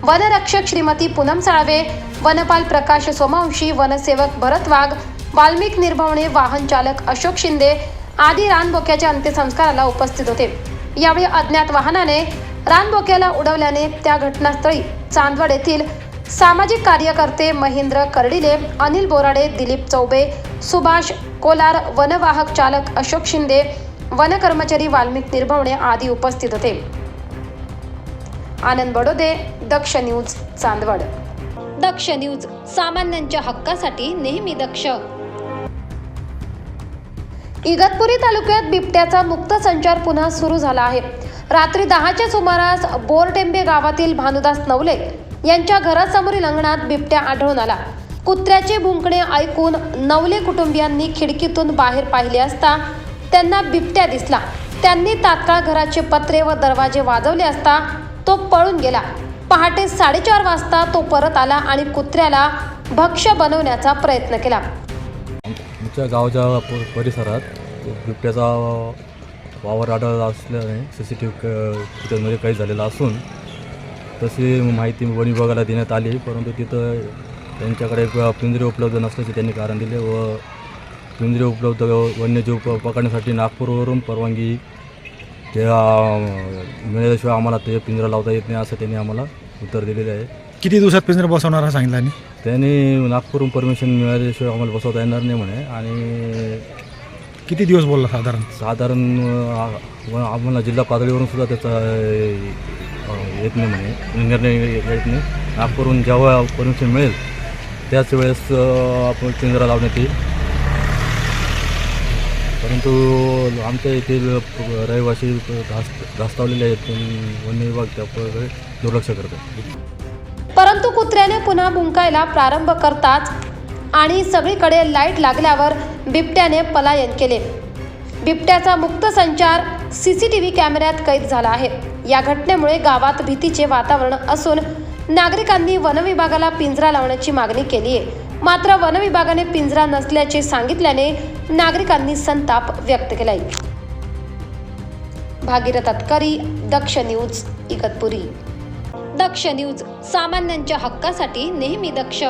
वनरक्षक श्रीमती पूनम साळवे, वनपाल प्रकाश सोमवंशी, वनसेवक भरत वाघ, वाल्मिक निर्भवणे, वाहन चालक अशोक शिंदे आदी रानबोक्याच्या अंत्यसंस्काराला उपस्थित होते. यावेळी अज्ञात वाहनाने रानबोक्याला उडवल्याने त्या घटनास्थळी चांदवड येथील सामाजिक कार्यकर्ते महेंद्र कर्डिले, अनिल बोराडे, दिलीप चौबे, सुभाष कोलार, वनवाहक चालक अशोक शिंदे, वन कर्मचारी वाल्मिक निर्भवणे आदी उपस्थित होते. आनंद बडोदे, दक्ष न्यूज, चांदवड. दक्ष न्यूज, सामान्यांच्या हक्कासाठी नेहमी दक्ष. इगतपुरी तालुक्यात बिबट्याचा मुक्त संचार पुन्हा सुरू झाला आहे. रात्री 10च्या सुमारास बोरटेंबे गावातील भानुदास नवले यांच्या घरासमोरील अंगणात बिबट्या आढळून आला. कुत्र्याचे भुंकणे ऐकून नवले कुटुंबियांनी खिडकीतून बाहेर पाहिले असता त्यांना बिबट्या दिसला. त्यांनी तात्काळ घराचे पत्रे व दरवाजे वाजवले असता तो पळून गेला. पहाटे 4:30 वाजता तो परत आला आणि कुत्र्याला भक्ष्य बनवण्याचा प्रयत्न केला. आमच्या गावाच्या परिसरात बिबट्याचा वावर आढळला असल्याने CCTV फुटेजमध्ये काही झालेलं असून तशी माहिती वन विभागाला देण्यात आली, परंतु तिथं त्यांच्याकडे पिंजरे उपलब्ध नसल्याचे त्यांनी कारण दिले व पिंजरे उपलब्ध वन्यजीव पकडण्यासाठी नागपूरवरून परवानगी मिळाल्याशिवाय आम्हाला ते पिंजरा लावता येत नाही असं त्यांनी आम्हाला उत्तर दिलेले आहे. किती दिवसात पिंजरा बसवणार सांगितलं आणि त्यांनी नागपूरहून परमिशन मिळाल्याशिवाय आम्हाला बसवता येणार नाही म्हणे. आणि किती दिवस बोलला साधारण आम्हाला जिल्हा पातळीवरून सुद्धा त्याचा येत नाही म्हणे, निर्णय येत नाही. नागपूरहून जेव्हा परमिशन मिळेल त्याच वेळेस आपण पिंजरा लावण्यात येईल, परंतु आमच्या येथील रहिवासी धास्तावलेले आहेत, पण वन्य विभाग त्याकडे दुर्लक्ष करतात. परंतु कुत्र्याने पुन्हा भुंकायला प्रारंभ करताच आणि सगळीकडे लाईट लागल्यावर बिबट्याने पलायन केले. बिबट्याचा मुक्त संचार CCTV कॅमेऱ्यात कैद झाला आहे. या घटनेमुळे गावात भीतीचे वातावरण असून नागरिकांनी वनविभागाला पिंजरा लावण्याची मागणी केली आहे. मात्र वनविभागाने पिंजरा नसल्याचे सांगितल्याने नागरिकांनी संताप व्यक्त केलाय. भागीरथ अतकरी, दक्ष न्यूज, इगतपुरी. दक्ष न्यूज, सामान्यांच्या हक्कासाठी नेहमी दक्ष.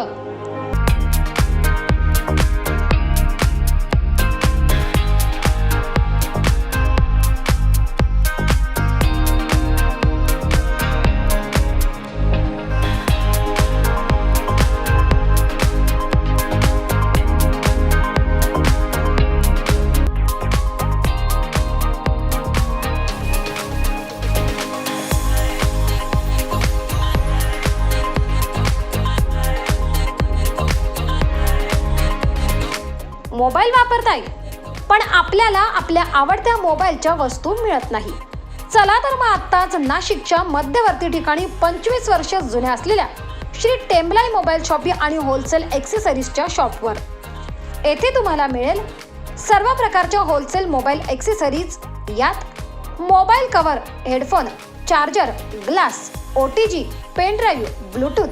पण आपल्याला आपल्या आवडत्या मोबाईलच्या वस्तू मिळत नाही. चला तर मग आत्ताच नाशिकच्या मध्यवर्ती ठिकाणी 25 वर्ष जुन्या असलेल्या श्री टेम्बलाई मोबाईल शॉपी आणि होलसेल एक्सेसरीजच्या शॉपवर. येथे तुम्हाला मिळेल सर्व प्रकारच्या होलसेल मोबाईल एक्सेसरीज. यात mobile cover, headphone, charger, glass, OTG, pen drive, bluetooth,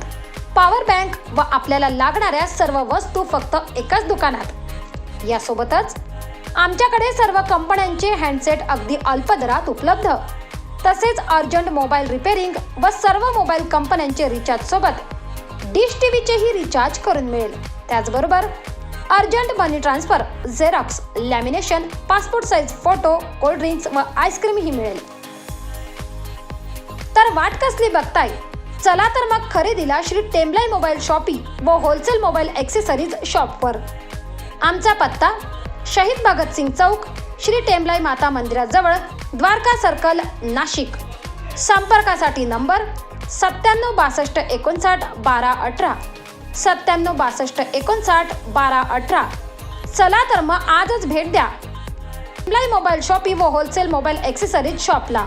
power bank व आपल्याला लागणाऱ्या सर्व वस्तू फक्त एकाच दुकानात. यासोबतच आमच्याकडे सर्व कंपन्यांचे हँडसेट अगदी अल्प दरात उपलब्ध. तसेच अर्जंट मोबाईल रिपेअरिंग व सर्व मोबाईल कंपन्यांचे रिचार्ज सोबत डिश टीव्हीचेही रिचार्ज करून मिळेल. त्याचबरोबर urgent money transfer, xerox, lamination, passport size photo, cold drinks व आईस्क्रीम ही मिळेल. तर वाट कसली बघताय? चला तर मग खरेदीला श्री टेम्बलाई मोबाईल शॉपी व होलसेल मोबाईल एक्सेसरीज शॉपवर. आमचा पत्ता शहीद भगतसिंग चौक, श्री टेम्बलाई माता मंदिराजवळ, द्वारका सर्कल, नाशिक. संपर्कासाठी नंबर 9762591218, 9762591218. चला तर मग आजच भेट द्या टेम्बलाई मोबाईल शॉपी व होलसेल मोबाईल एक्सेसरीज शॉपला.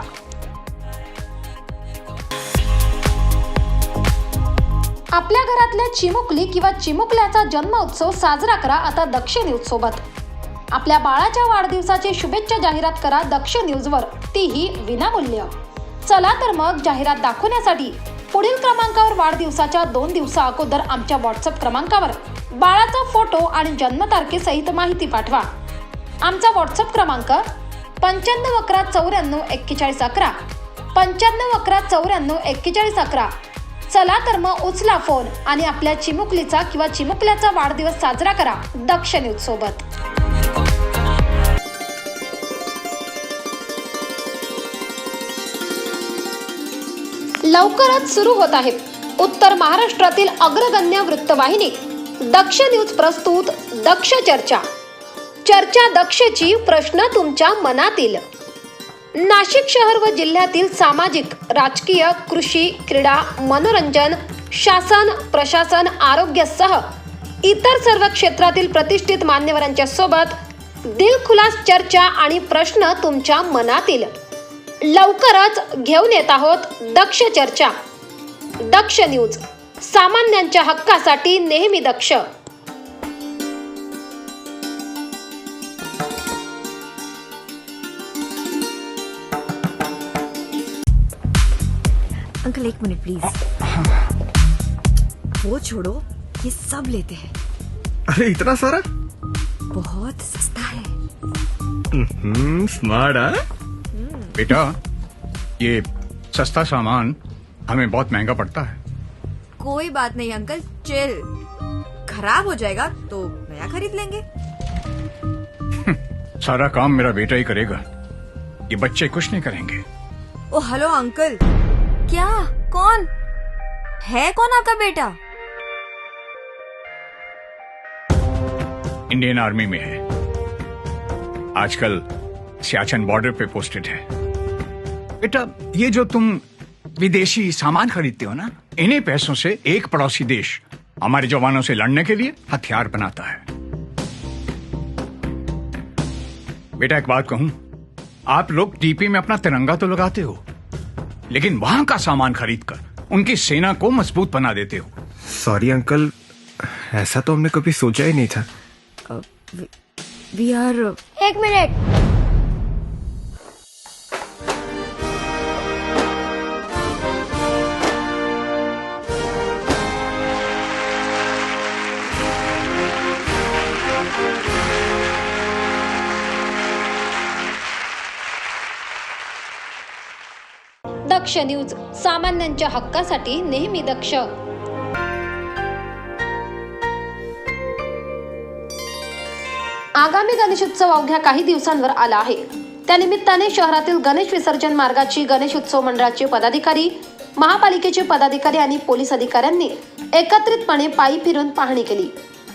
आपल्या घरातल्या चिमुकली किंवा चिमुकल्याचा जन्म उत्सव साजरा करा आता दक्ष न्यूज सोबत. आपल्या बाळाच्या वाढदिवसाची शुभेच्छा जाहिरात करा दक्ष न्यूजवर, तीही विनामूल्य. चला तर मग जाहिरात दाखवण्यासाठी पुढील क्रमांकावर वाढदिवसाच्या 2 दिवसा अगोदर आमच्या व्हॉट्सअप क्रमांकावर बाळाचा फोटो आणि जन्मतारखेसहित माहिती पाठवा. आमचा व्हॉट्सअप क्रमांक 9511944111, 9511944111. चला तर मग उचला फोन आणि आपल्या चिमुकलीचा किंवा चिमुकल्याचा वाढदिवस साजरा करा दक्ष न्यूज सोबत. लवकरच सुरू होत आहे उत्तर महाराष्ट्रातील अग्रगण्य वृत्तवाहिनी दक्ष न्यूज प्रस्तुत दक्ष चर्चा. चर्चा दक्षची, प्रश्न तुमच्या मनातील. नाशिक शहर व जिल्ह्यातील सामाजिक, राजकीय, कृषी, क्रीडा, मनोरंजन, शासन, प्रशासन, आरोग्यासह इतर सर्व क्षेत्रातील प्रतिष्ठित मान्यवरांच्या सोबत दिलखुलास चर्चा आणि प्रश्न तुमच्या मनातील. लवकरच घेऊन येत आहोत दक्ष चर्चा. दक्ष न्यूज, सामान्यांच्या हक्कासाठी नेहमी दक्ष. Uncle 1 minute please. वो छोड़ो, ये सब लेते हैं. अरे इतना सारा? बहुत सस्ता है. स्मार्ट है बेटा. ये सस्ता सामान हमें बहुत महंगा पड़ता है. कोई बात नहीं अंकल, चिल. खराब हो जाएगा तो नया खरीद लेंगे. सारा काम मेरा बेटा ही करेगा, ये बच्चे कुछ नहीं करेंगे. ओ हेलो अंकल. क्या? कौन है? कौन आपका बेटा? इंडियन आर्मी में है, आजकल सियाचिन बॉर्डर पे पोस्टेड है. बेटा, ये जो तुम विदेशी सामान खरीदते हो ना, इन्हीं पैसों से एक पड़ोसी देश हमारे जवानों से लड़ने के लिए हथियार बनाता है. बेटा एक बात कहूं, आप लोग टीपी में अपना तिरंगा तो लगाते हो, लेकिन वहां का सामान खरीदकर उनकी सेना को मजबूत बना देते हो. सॉरी अंकल, ऐसा तो हमने कभी सोचा ही नहीं था. We are. 1 minute. Daksh news, सामान्यांच्या हक्कासाठी नेहमी दक्ष. आगामी गणेशोत्सव अवघ्या काही दिवसांवर आला आहे. त्यानिमित्ताने शहरातील गणेश विसर्जन मार्गाची गणेश उत्सव मंडळाचे पदाधिकारी, महापालिकेचे पदाधिकारी आणि पोलीस अधिकाऱ्यांनी एकत्रितपणे पायी फिरून पाहणी केली.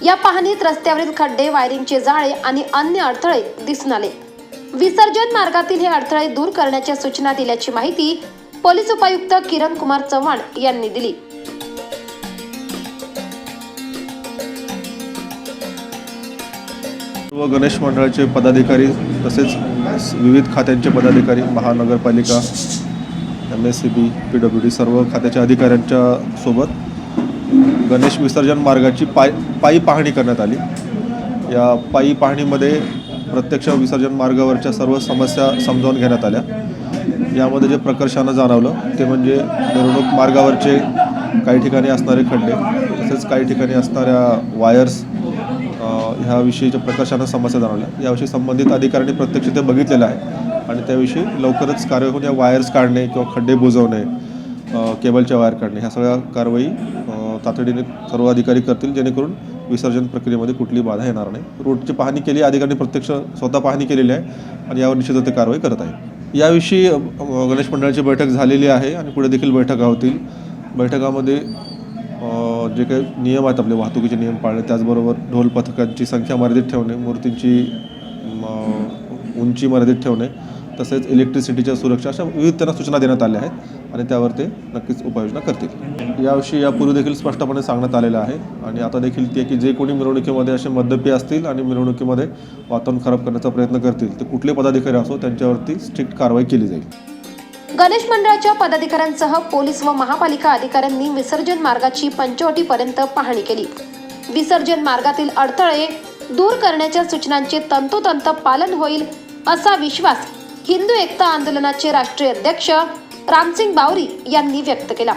या पाहणीत रस्त्यावरील खड्डे, वायरिंगचे जाळे आणि अन्य अडथळे दिसून आले. विसर्जन मार्गातील हे अडथळे दूर करण्याच्या सूचना दिल्याची माहिती पोलीस उपायुक्त किरण कुमार चव्हाण यांनी दिली. सर्व गणेश मंडळाचे पदाधिकारी तसेच विविध खात्यांचे पदाधिकारी, महानगरपालिका, MSCB, PWD सर्व खात्याच्या अधिकाऱ्यांच्या सोबत गणेश विसर्जन मार्गाची पायी पाहणी करण्यात आली। या पायी पाहणीमध्ये प्रत्यक्ष विसर्जन मार्गावरच्या सर्व समस्या समजावून घेण्यात आल्या। यामध्ये जे प्रकर्षानं जाणवलं ते म्हणजे मिरवणूक मार्गावरचे काही ठिकाणी असणारे खड्डे तसेच काही ठिकाणी असणाऱ्या वायर्स ह्याविषयीच्या प्रकर्षानं समस्या जाणवल्या। याविषयी संबंधित अधिकाऱ्यांनी प्रत्यक्ष ते बघितलेलं आहे आणि त्याविषयी लवकरच कारवाई होऊन या वायर्स काढणे किंवा खड्डे बुजवणे, केबलच्या वायर काढणे ह्या सगळ्या कारवाई तातडीने सर्व अधिकारी करतील, जेणेकरून विसर्जन प्रक्रियेमध्ये कुठली बाधा येणार नाही। रोडची पाहणी केली, अधिकाऱ्यांनी प्रत्यक्ष स्वतः पाहणी केलेली आहे आणि यावर निश्चितच ते कारवाई करत आहे। याविषयी गणेश मंडळाची बैठक झालेली आहे आणि पुढे देखील बैठका होतील। बैठकामध्ये जे काही नियम आहेत आपले वाहतुकीचे नियम पाळणे, त्याचबरोबर ढोल पथकांची संख्या मर्यादित ठेवणे, मूर्तींची उंची मर्यादित ठेवणे तसेच इलेक्ट्रिसिटीच्या सुरक्षा अशा विविध त्यांना सूचना देण्यात आल्या आहेत आणि त्यावर ते नक्कीच उपाययोजना करतील। याविषयी यापूर्वी देखील स्पष्टपणे सांगण्यात आलेलं आहे आणि आता देखील ते की जे कोणी मिरवणुकीमध्ये असे मद्यपी असतील आणि मिरवणुकीमध्ये वातावरण खराब करण्याचा प्रयत्न करतील ते कुठले पदाधिकारी असो त्यांच्यावरती स्ट्रिक्ट कारवाई केली जाईल। गणेश मंडळाच्या पदाधिकाऱ्यांसह पोलीस व महापालिका अधिकाऱ्यांनी विसर्जन मार्गाची पंचवटीपर्यंत पाहणी केली। विसर्जन मार्गातील अडथळे दूर करण्याच्या सूचनांचे तंतोतंत पालन होईल असा विश्वास हिंदू एकता आंदोलनाचे राष्ट्रीय अध्यक्ष रामसिंग बावरी यांनी व्यक्त केला।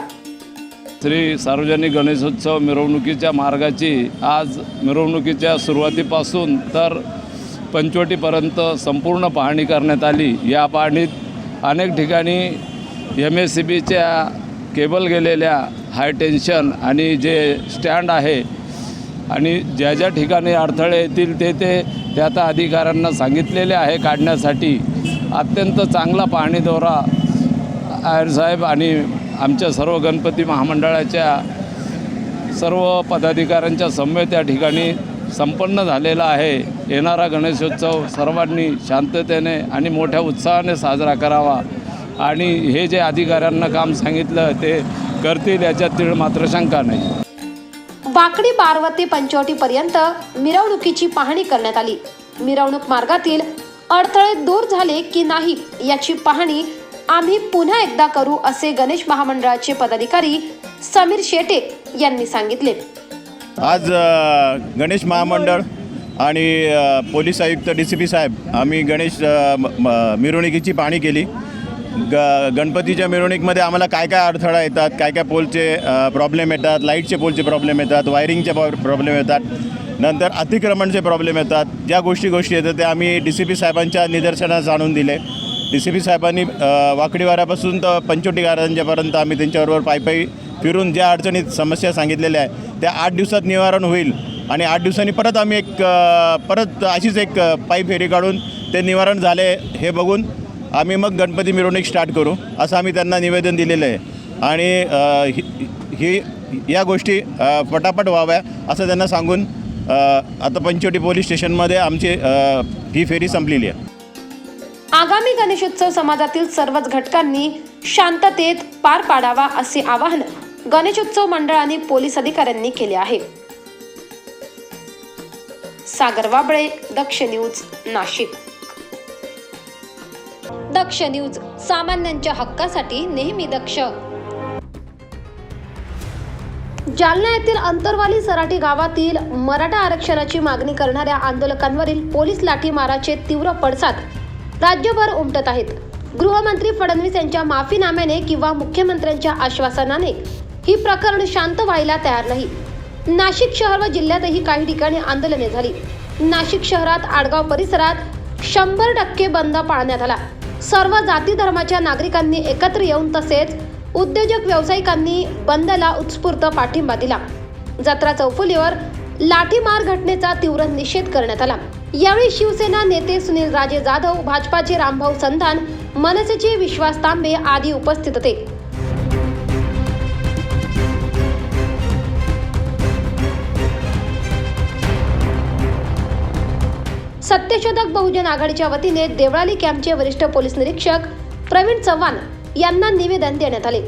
श्री सार्वजनिक गणेशोत्सव मिरवणुकीच्या मार्गाची आज मिरवणुकीच्या सुरुवातीपासून तर पंचवटीपर्यंत संपूर्ण पाहणी करण्यात आली। या पाहणीत अनेक ठिकाणी MSCBच्या केबल गेलेल्या, हाय टेन्शन आणि जे स्टँड आहे आणि ज्या ज्या ठिकाणी अडथळे येतील ते त्या अधिकाऱ्यांना सांगितलेले आहे काढण्यासाठी। अत्यंत चांगला पाहणी दौरा आयर साहेब आणि आमच्या सर्व गणपती महामंडळाच्या सर्व पदाधिकाऱ्यांच्या समवेत या ठिकाणी संपन्न झालेला आहे। येणारा गणेशोत्सव सर्वांनी शांततेने आणि मोठ्या उत्साहाने साजरा करावा आणि हे जे अधिकाऱ्यांना काम सांगितलं ते करतील याच्यात तीळ मात्र शंका नाही। वाकडी पार्वती पंचवटीपर्यंत मिरवणुकीची पाहणी करण्यात आली। मिरवणूक मार्गातील अडथळे दूर झाले की नाही याची पाहणी आम्ही पुन्हा एकदा करू असे गणेश महामंडळाचे पदाधिकारी समीर शेटे यांनी सांगितले। आज गणेश महामंडळ आणि पोलीस आयुक्त DCP साहेब आम्ही गणेश मिरवणुकीची पाहणी केली। गणपतीच्या मिरवणुकीमध्ये आम्हाला काय काय अडथळा येतात, काय काय पोलचे प्रॉब्लेम येतात, लाईटचे पोलचे प्रॉब्लेम येतात, वायरिंगचे प्रॉब्लेम येतात, नंतर अतिक्रमणचे प्रॉब्लेम येतात। ज्या गोष्टी येतात त्या आम्ही DCP साहेबांच्या निदर्शनास आणून दिले। DCP साहेबांनी वाकडीवाऱ्यापासून तर पंचवटी कारंजापर्यंत आम्ही त्यांच्याबरोबर पायी फिरून ज्या अडचणीत समस्या सांगितलेल्या आहे त्या 8 दिवसात निवारण होईल आणि 8 दिवसांनी परत आम्ही परत अशीच एक पायी फेरी काढून ते निवारण झाले हे बघून आम्ही मग गणपती मिरवणूक स्टार्ट करू असं आम्ही त्यांना निवेदन दिलेलं आहे आणि या गोष्टी पटापट व्हाव्या असं त्यांना सांगून आता पंचवटी पोलीस स्टेशनमध्ये आमची ही फेरी संपलेली आहे। आगामी गणेशोत्सव समाजातील सर्वच घटकांनी शांततेत पार पाडावा असे आवाहन गणेशोत्सव मंडळ आणि पोलीस अधिकाऱ्यांनी केले आहे। सागर वाबळे, दक्ष न्यूज, नाशिक। दक्ष न्यूज, सामान्यांच्या हक्कासाठी नेहमी दक्ष। जालना येथील अंतरवाली सराटी गावातील मराठा आरक्षणाची मागणी करणाऱ्या आंदोलकांवरील पोलीस लाठीमाराचे तीव्र पडसाद राज्यभर उमटत आहेत। गृहमंत्री फडणवीस यांच्या माफीनाम्याने किंवा मुख्यमंत्र्यांच्या आश्वासनाने ही प्रकरण शांत व्हायला तयार नाही। नाशिक शहर व जिल्ह्यातही काही ठिकाणी आंदोलने झाली। नाशिक शहरात आडगाव परिसरात 100% बंद पाळण्यात आला। सर्व जाती धर्माच्या नागरिकांनी एकत्र येऊन तसेच उद्योजक व्यावसायिकांनी बंदला उत्स्फूर्त पाठिंबा दिला। जत्रा चौफुलीवर लाठीमार घटनेचा तीव्र निषेध करण्यात आला। यावेळी शिवसेना नेते सुनील राजे जाधव, भाजपाचे रामभाऊ संधान, मनसेचे विश्वास तांबे आदी उपस्थित होते। सत्यशोधक बहुजन आघाडीच्या वतीने देवळाली कॅम्पचे वरिष्ठ पोलीस निरीक्षक प्रवीण चव्हाण यांना निवेदन देण्यात आले।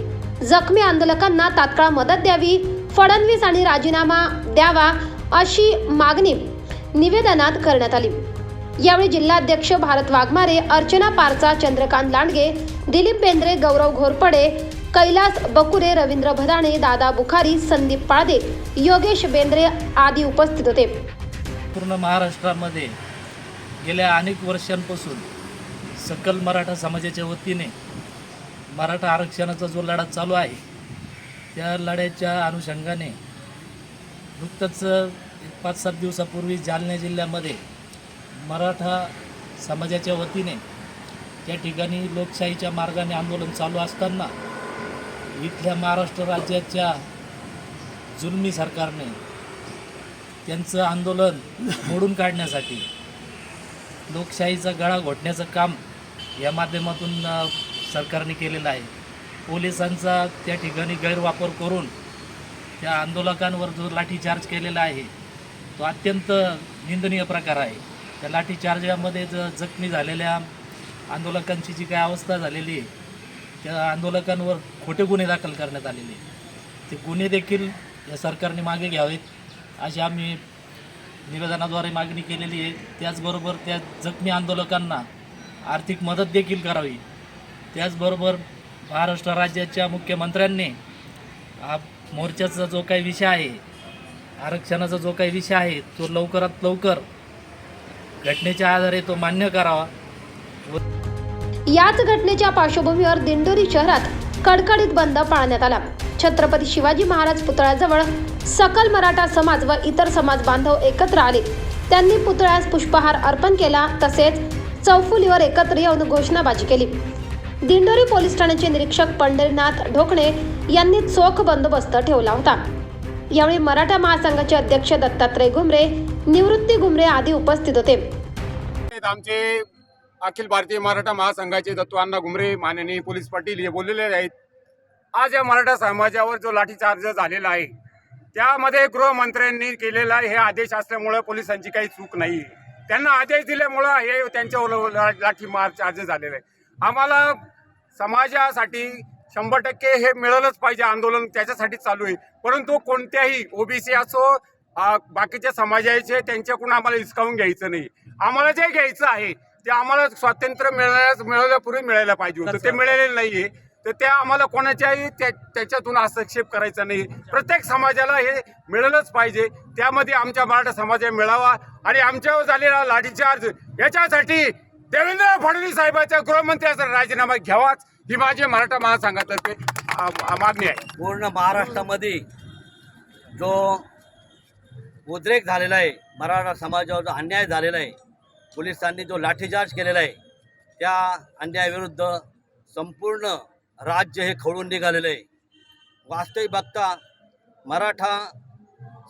जखमी आंदोलकांना तात्काळ मदत द्यावी, फडणवीस आणि राजीनामा द्यावा अशी मागणी निवेदनात करण्यात आली। यावेळी जिल्हाध्यक्ष भारत वाघमारे, अर्चना पारचा, चंद्रकांत लांडगे, दिलीप बेंद्रे, गौरव घोरपडे, कैलास बकुरे, रवींद्र भदाणे, दादा बुखारी, संदीप पाळदे, योगेश बेंद्रे आदी उपस्थित होते. पूर्ण महाराष्ट्रामध्ये गेल्या अनेक वर्षांपासून सकल मराठा समाजाच्या वतीने मराठा आरक्षणाचा जो लढा चालू आहे त्या लढ्याच्या अनुषंगाने नुकतंच 5-7 दिवसापूर्वी जालना जिल्ह्यामध्ये मराठा समाजाच्या वतीने त्या ठिकाणी लोकशाहीच्या मार्गाने आंदोलन चालू असताना इथल्या महाराष्ट्र राज्याच्या जुलमी सरकारने त्यांचं आंदोलन मोडून काढण्यासाठी लोकशाहीचा गळा घोटण्याचं काम या माध्यमातून सरकारने केलेलं आहे. पोलिसांचा त्या ठिकाणी गैरवापर करून त्या आंदोलकांवर जो लाठीचार्ज केलेला आहे तो अत्यंत निंदनीय प्रकार आहे. त्या लाठीचार्जामध्ये जखमी झालेल्या आंदोलकांची जी काय अवस्था झालेली आहे त्या आंदोलकांवर खोटे गुन्हे दाखल करण्यात आलेले. ते गुन्हे देखील या सरकारने मागे घ्यावेत अशी आम्ही निवेदनाद्वारे मागणी केलेली आहे. त्याचबरोबर त्या जखमी आंदोलकांना आर्थिक मदत देखील करावी. त्याचबरोबर महाराष्ट्र राज्याच्या मुख्यमंत्र्यांनी मोर्चाचा जो काही विषय आहे, आरक्षणाचा जो काही विषय आहे तो लवकरात लवकर घटनेच्या आधारे तो मान्य करावा. याच घटनेच्या पार्श्वभूमीवर दिंडोरी शहरात कडकडीत बंद पाळण्यात आला. छत्रपती शिवाजी महाराज पुतळ्याजवळ सकल मराठा समाज व इतर समाज बांधव एकत्र आले. त्यांनी पुतळ्यास पुष्पहार अर्पण केला तसेच चौफुलीवर एकत्र येऊन घोषणाबाजी केली. दिंडोरी पोलीस ठाण्याचे निरीक्षक पंढरीनाथ ढोकणे यांनी चोख बंदोबस्त ठेवला होता. यावेळी मराठा महासंघाचे अध्यक्ष दत्तात्रय घुमरे, निवृत्ती घुमरे आदी उपस्थित होते. आमचे अखिल भारतीय मराठा महासंघाचे दत्तू घुमरे, माननीय पोलीस पाटील हे बोललेले आहेत. आज या मराठा समाजावर जो लाठीचार्ज झालेला आहे त्यामध्ये गृहमंत्र्यांनी केलेला हे आदेश असल्यामुळे पोलिसांची काही चूक नाही. त्यांना आदेश दिल्यामुळं हे त्यांच्यावर लाठीमार चार्ज झालेला आहे. आम्हाला समाजासाठी 100% हे मिळालंच पाहिजे. आंदोलन त्याच्यासाठी चालू आहे. परंतु कोणत्याही ओबीसी असो बाकीच्या समाजाचे त्यांच्याकडून आम्हाला हिसकावून घ्यायचं नाही. आम्हाला जे घ्यायचं आहे ते आम्हाला स्वातंत्र्य मिळाल्यापूर्वी मिळायला पाहिजे होतं. ते मिळालेलं नाहीये. तर त्या आम्हाला कोणाच्याही त्याच्यातून हस्तक्षेप करायचा नाही. प्रत्येक समाजाला हे मिळालंच पाहिजे. त्यामध्ये आमच्या मराठा समाजाला मिळावा. आणि आमच्यावर झालेला लाठीचार्ज याच्यासाठी देवेंद्र फडणवीस साहेबांच्या गृहमंत्र्याचा राजीनामा घ्यावाच ही माझी मराठा महासंघातर्फे मागणी आहे. पूर्ण महाराष्ट्रामध्ये जो उद्रेक झालेला आहे, मराठा समाजावर जो अन्याय झालेला आहे, पोलिसांनी जो लाठीचार्ज केलेला आहे त्या अन्यायाविरुद्ध संपूर्ण राज्य हे खवळून निघालेलं आहे. वास्तविक बघता मराठा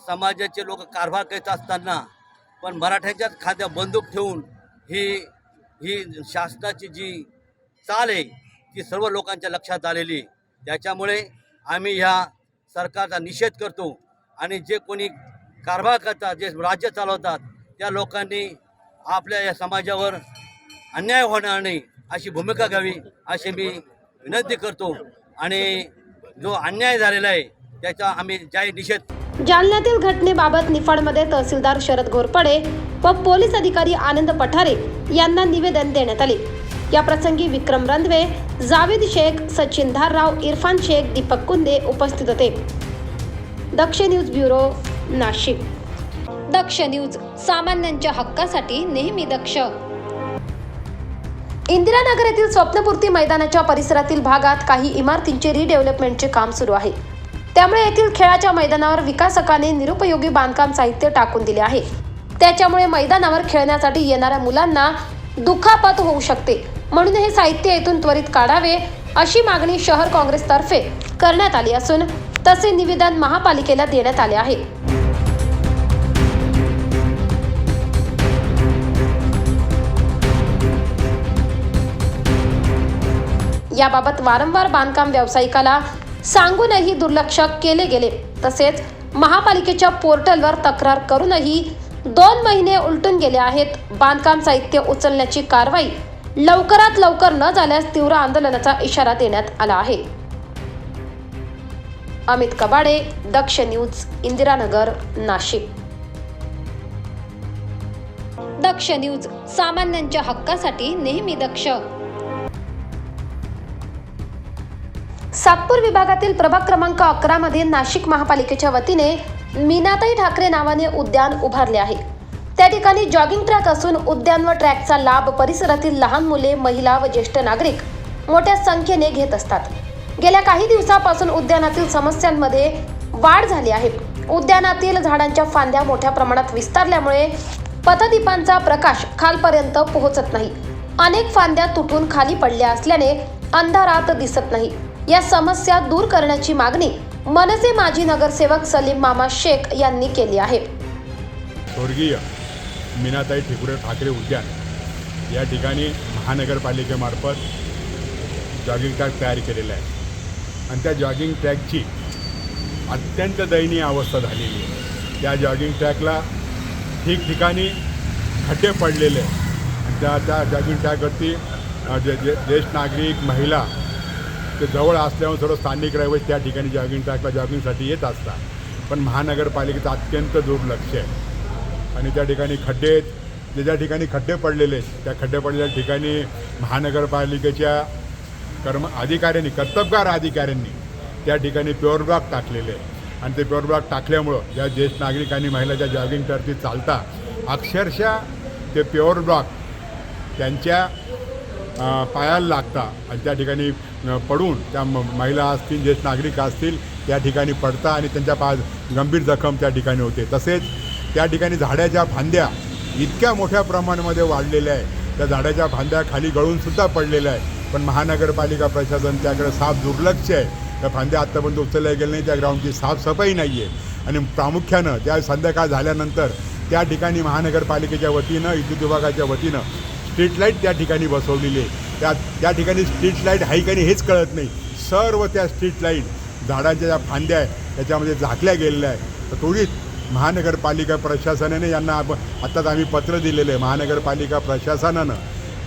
समाजाचे लोक कारभार करीत असताना पण मराठ्यांच्याच खात्यात बंदूक ठेवून ही शासनाची जी चाल आहे ती सर्व लोकांच्या लक्षात आलेली. त्याच्यामुळे आम्ही ह्या सरकारचा निषेध करतो आणि जे कोणी कारभार करतात, जे राज्य चालवतात त्या लोकांनी आपल्या या समाजावर अन्याय होणार नाही अशी भूमिका घ्यावी अशी मी विनंती करतो. आणि जो अन्याय झालेला आहे त्याचा आम्ही जाहीर निषेध. जालन्यातील घटनेबाबत निफाडमध्ये तहसीलदार शरद घोरपडे व पोलीस अधिकारी आनंद पठारे यांना निवेदन देण्यात आले. या प्रसंगी विक्रम रंधवे, जावेद शेख, सचिन धारराव, इरफान शेख, दीपक कुंदे उपस्थित होते. दक्ष न्यूज ब्युरो, नाशिक. दक्ष न्यूज, सामान्यांच्या हक्कासाठी नेहमी दक्ष. इंदिरानगर येथील स्वप्नपूर्ती मैदानाच्या परिसरातील भागात काही इमारतींचे रिडेव्हलपमेंटचे काम सुरू आहे. त्यामुळे येथील खेळाच्या मैदानावर विकासकाने निरुपयोगी बांधकाम साहित्य टाकून दिले आहे. त्याच्यामुळे मैदानावर खेळण्यासाठी येणाऱ्या मुलांना दुखापत होऊ शकते. म्हणून हे साहित्य येथून त्वरित काढावे अशी मागणी शहर काँग्रेसतर्फे करण्यात आली असून तसे निवेदन महापालिकेला देण्यात आले आहे. याबाबत वारंवार बांधकाम व्यावसायिकाला सांगूनही दुर्लक्ष केले गेले. तसेच महापालिकेच्या पोर्टलवर तक्रार करूनही 2 महिने उलटून गेले आहेत. बांधकाम साहित्य उचलण्याची कारवाई लवकरात लवकर न झाल्यास तीव्र आंदोलनाचा इशारा देण्यात आला आहे. अमित कबाडे, दक्ष न्यूज, इंदिरानगर, नाशिक. दक्ष न्यूज, सामान्यांच्या हक्कासाठी नेहमी दक्ष. सातपूर विभागातील प्रभाग क्रमांक 11 मध्ये नाशिक महापालिकेच्या वतीने मीनाताई ठाकरे नावाने उद्यान उभारले आहे. त्या ठिकाणी जॉगिंग ट्रॅक असून उद्यान व ट्रॅकचा लाभ परिसरातील लहान मुले, महिला व ज्येष्ठ नागरिक मोठ्या संख्येने घेत असतात. गेल्या काही दिवसापासून उद्यानातील समस्यांमध्ये वाढ झाली आहे. उद्यानातील झाडांच्या फांद्या मोठ्या प्रमाणात विस्तारल्यामुळे पथदीपांचा प्रकाश खालपर्यंत पोहोचत नाही. अनेक फांद्या तुटून खाली पडल्या असल्याने अंधारात दिसत नाही. या समस्या दूर करण्याची मागणी मनसे माजी नगरसेवक सलीम मामा शेख यांनी केली आहे. स्वर्गीय मीनाताई ठाकरे उद्यान या ठिकाणी महानगरपालिकेमार्फत जॉगिंग ट्रॅक तयार केलेला आहे आणि त्या जॉगिंग ट्रॅकची अत्यंत दयनीय अवस्था झालेली आहे. त्या जॉगिंग ट्रॅकला ठिकठिकाणी खड्डे पडलेले आणि त्या जॉगिंग ट्रॅकवरती ज्येष्ठ नागरिक, महिला ते जवळ असल्यामुळे सर्व स्थानिक रहिवासी त्या ठिकाणी जॉगिंग ट्रॅकला जॉगिंगसाठी येत असतात. पण महानगरपालिकेचं अत्यंत दुर्लक्ष आहे आणि त्या ठिकाणी खड्डे, ज्या ठिकाणी खड्डे पडलेले आहेत त्या खड्डे पडलेल्या ठिकाणी महानगरपालिकेच्या अधिकाऱ्यांनी, कर्तबगार अधिकाऱ्यांनी त्या ठिकाणी प्युअर ब्लॉक टाकलेले आहे आणि ते प्युअर ब्लॉक टाकल्यामुळं ज्या ज्येष्ठ नागरिक आणि महिला ज्या जॉगिंग ट्रॅकवरती चालता, अक्षरशः ते प्युअर ब्लॉक त्यांच्या पायाला लागता आणि त्या ठिकाणी पडून त्या महिला असतील, ज्येष्ठ नागरिक असतील त्या ठिकाणी पडता आणि त्यांच्या पायात गंभीर जखम त्या ठिकाणी होते. तसेच त्या ठिकाणी झाडाच्या फांद्या इतक्या मोठ्या प्रमाणामध्ये वाढलेल्या आहे, त्या झाडाच्या फांद्या खाली गळूनसुद्धा पडलेल्या आहे. पण महानगरपालिका प्रशासन त्याकडे साफ दुर्लक्ष आहे. त्या फांद्या आत्तापर्यंत उचलल्या गेल्या नाही. त्या ग्राउंडची साफसफाई नाही आहे आणि प्रामुख्यानं त्या संध्याकाळ झाल्यानंतर त्या ठिकाणी महानगरपालिकेच्या वतीनं, विद्युत विभागाच्या वतीनं स्ट्रीट लाईट त्या ठिकाणी बसवलेली आहे. त्या ठिकाणी स्ट्रीट लाईट आहे का नाही हेच कळत नाही. सर्व त्या स्ट्रीट लाईट झाडांच्या ज्या फांद्या आहेत त्याच्यामध्ये झाकल्या गेलेल्या आहे. तर त्वरित महानगरपालिका प्रशासनाने यांना आत्ताच आम्ही पत्र दिलेलं आहे. महानगरपालिका प्रशासनानं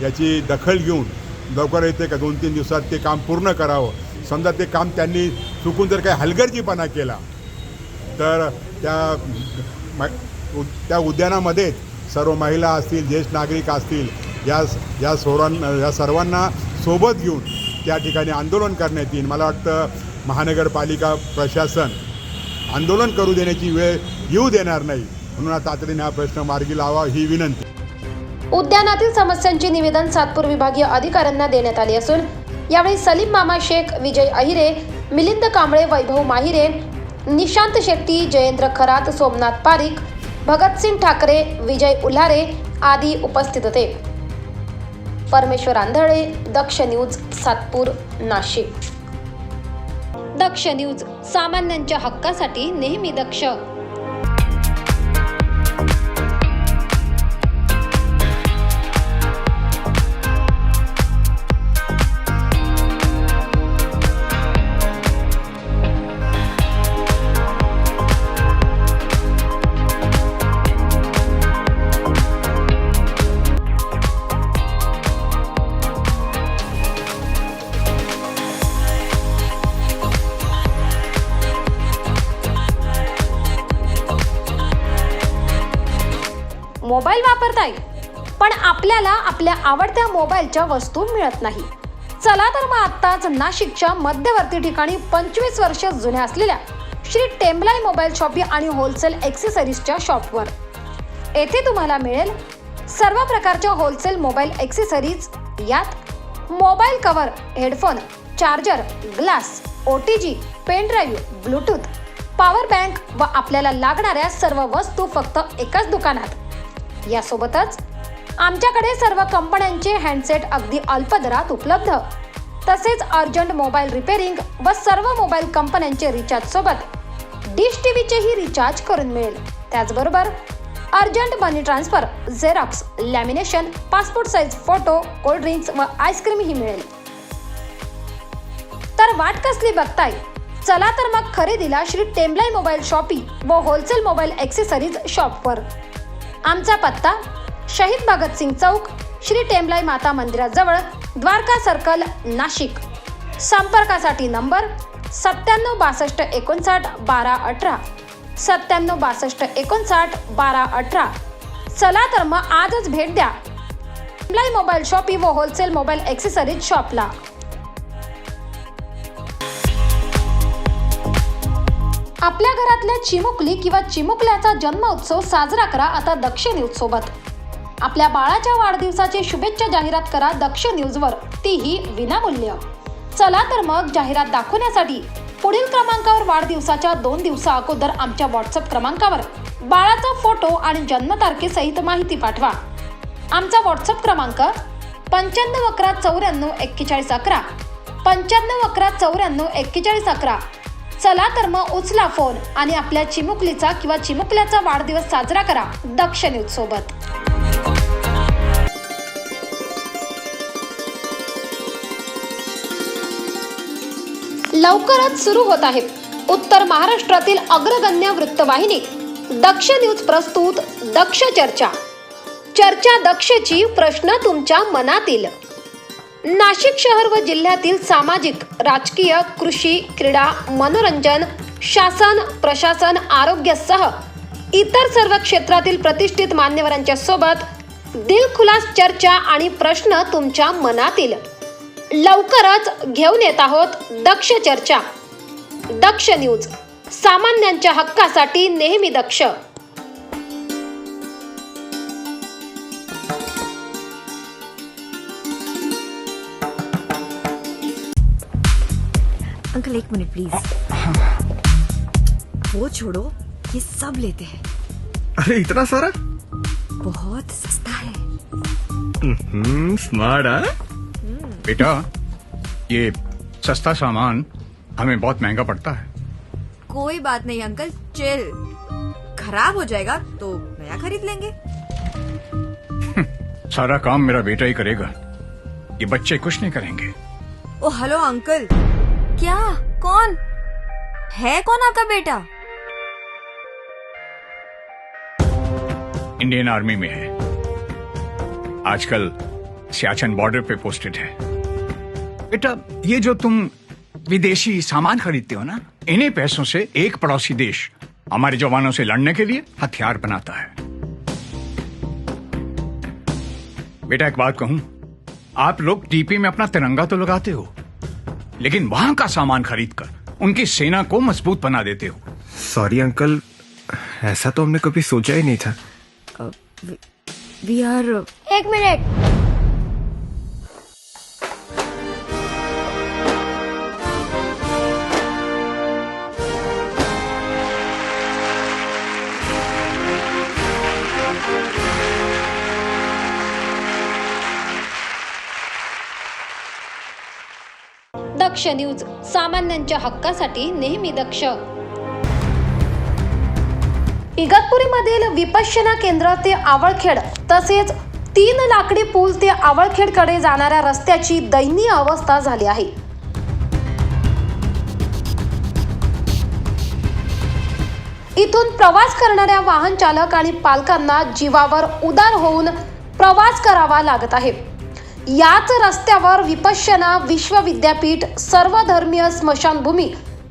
याची दखल घेऊन लवकर येते का 2-3 दिवसात ते काम पूर्ण करावं. समजा ते काम त्यांनी चुकून जर काही हलगर्जीपणा केला तर त्या उद्यानामध्येच सर्व महिला असतील, ज्येष्ठ नागरिक असतील, या सर्वांना सोबत घेऊन त्या ठिकाणी आंदोलन करण्यात येईल. मला वाटतं महानगरपालिका प्रशासन आंदोलन करू देण्याची वेळ येऊ देणार नाही, म्हणून तातडीने हा प्रश्न मार्गी लावा ही विनंती. उद्यानातील समस्यांचे निवेदन सातपूर विभागीय अधिकाऱ्यांना देण्यात आले असून यावेळी सलीम मामा शेख, विजय अहिरे, मिलिंद कांबळे, वैभव माहिरे, निशांत शेट्टी, जयेंद्र खरात, सोमनाथ पारिक, भगतसिंग ठाकरे, विजय उल्हारे आदी उपस्थित होते. परमेश्वर आंधळे, दक्ष न्यूज, सातपूर, नाशिक. दक्ष न्यूज, सामान्यांच्या हक्कासाठी नेहमी दक्ष. मोबाईल वापरताय पण आपल्याला आपल्या आवडत्या मोबाईलच्या वस्तू मिळत नाही. चला तर मग आत्ताच नाशिकच्या मध्यवर्ती ठिकाणी 25 वर्ष जुन्या असलेल्या श्री टेम्बलाई मोबाईल शॉपी आणि होलसेल ॲक्सेसरीजच्या शॉपवर. येथे तुम्हाला मिळेल सर्व प्रकारच्या होलसेल मोबाईल ॲक्सेसरीज. यात mobile cover, headphone, charger, glass, OTG, pen drive, bluetooth, power bank व आपल्याला लागणाऱ्या सर्व वस्तू फक्त एकाच दुकानात. यासोबतच आमच्याकडे सर्व कंपन्यांचे हँडसेट अगदी अल्प दरात उपलब्ध. तसेच अर्जंट मोबाईल रिपेअरिंग व सर्व मोबाईल कंपन्यांचे रिचार्ज सोबत डिश टीव्हीचेही रिचार्ज करून मिळेल. त्याचबरोबर urgent money transfer, xerox, lamination, passport size photo, cold drinks व आईस्क्रीमही मिळेल. तर वाट कसली बघताय? चला तर मग खरेदीला श्री टेम्बलाई मोबाईल शॉपी व होलसेल मोबाईल ॲक्सेसरीज शॉपवर. आमचा पत्ता शहीद भगतसिंग चौक, श्री टेम्बलाई माता मंदिराजवळ, द्वारका सर्कल, नाशिक. संपर्कासाठी नंबर 9762591218, 9762591218, चला तर मग आजच भेट द्या मोबाईल शॉपी व होलसेल मोबाईल ॲक्सेसरीज शॉपला. आपल्या घरातल्या चिमुकली किंवा चिमुकल्याचा जन्म उत्सव साजरा करा आता दक्ष न्यूज सोबत. आपल्या बाळाच्या वाढदिवसाची शुभेच्छा जाहिरात करा दक्ष न्यूजवर, तीही विनामूल्य. चला तर मग जाहिरात दाखवण्यासाठी पुढील क्रमांकावर वाढदिवसाच्या 2 दिवसा अगोदर आमच्या व्हॉट्सअप क्रमांकावर बाळाचा फोटो आणि जन्मतारखेसहित माहिती पाठवा. आमचा व्हॉट्सअप क्रमांक 95 11 94 41 11 95 11 94 41 11. चला तर मग उचला फोन आणि आपल्या चिमुकलीचा किंवा चिमुकल्याचा वाढदिवस साजरा करा दक्ष न्यूज सोबत. लवकरच सुरू होत आहे उत्तर महाराष्ट्रातील अग्रगण्य वृत्तवाहिनी दक्ष न्यूज प्रस्तुत दक्ष चर्चा. चर्चा दक्षची, प्रश्न तुमच्या मनातील. नाशिक शहर व जिल्ह्यातील सामाजिक, राजकीय, कृषी, क्रीडा, मनोरंजन, शासन, प्रशासन, आरोग्यासह इतर सर्व क्षेत्रातील प्रतिष्ठित मान्यवरांच्या सोबत दिलखुलास चर्चा आणि प्रश्न तुमच्या मनातील. लवकरच घेऊन येत आहोत दक्ष चर्चा. दक्ष न्यूज, सामान्यांच्या हक्कासाठी नेहमी दक्ष. Uncle 1 minute please. वो छोड़ो, ये सब लेते हैं. अरे इतना सारा? बहुत सस्ता है. स्मार्ट है. बेटा, ये सस्ता सामान हमें बहुत महंगा पड़ता है. कोई बात नहीं अंकल, चिल. खराब हो जाएगा तो नया खरीद लेंगे. सारा काम मेरा बेटा ही करेगा, ये बच्चे कुछ नहीं करेंगे. ओ हेलो अंकल. क्या? कौन है? कौन आपका बेटा? इंडियन आर्मी में है, आजकल सियाचिन बॉर्डर पे पोस्टेड है. बेटा, ये जो तुम विदेशी सामान खरीदते हो ना, इन्हीं पैसों से एक पड़ोसी देश हमारे जवानों से लड़ने के लिए हथियार बनाता है. बेटा एक बात कहूं, आप लोग टीपी में अपना तिरंगा तो लगाते हो, लेकिन वहां का सामान खरीदकर उनकी सेना को मजबूत बना देते हो. सॉरी अंकल, ऐसा तो हमने कभी सोचा ही नहीं था. We are. 1 minute. Daksh news, सामान्यांच्या हक्कासाठी नेहमी दक्ष. इगतपुरीमधील विपश्यना केंद्र ते आवळखेड तसेच 3 लाकडी पूल ते आवळखेडकडे जाणाऱ्या रस्त्याची दयनीय अवस्था झाली आहे. इथून प्रवास करणाऱ्या वाहन चालक आणि पालकांना जीवावर उदार होऊन प्रवास करावा लागत आहे. याच रस्त्यावर विपश्यना विश्वविद्यापीठ, सर्वधर्मीय स्मशानभूमी,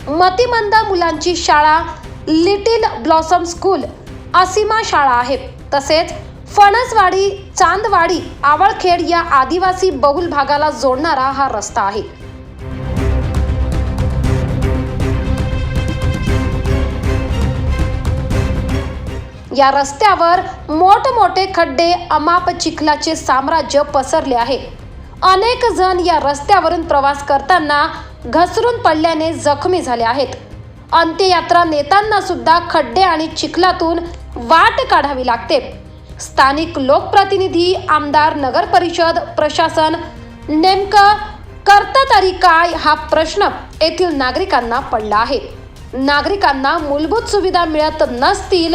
मतिमंद मुलांची शाळा, लिटिल ब्लॉसम स्कूल, असीमा शाळा आहे. तसेच फणसवाडी, चांदवाडी, आवळखेड या आदिवासी बहुल भागाला जोडणारा हा रस्ता आहे. या रस्त्यावर मोठमोठे खड्डे, अमाप चिखलाचे साम्राज्य पसरले आहे. अनेक जण या रस्त्यावरून प्रवास करताना घसरून पडल्याने जखमी झाले आहेत. अंत्ययात्रा नेतांना सुद्धा खड्डे आणि चिखलातून वाट काढावी लागते. स्थानिक लोकप्रतिनिधी, आमदार, नगर परिषद, प्रशासन नेमकं करतं तरी काय हा प्रश्न येथील नागरिकांना पडला आहे. नागरिकांना मूलभूत सुविधा मिळत नसतील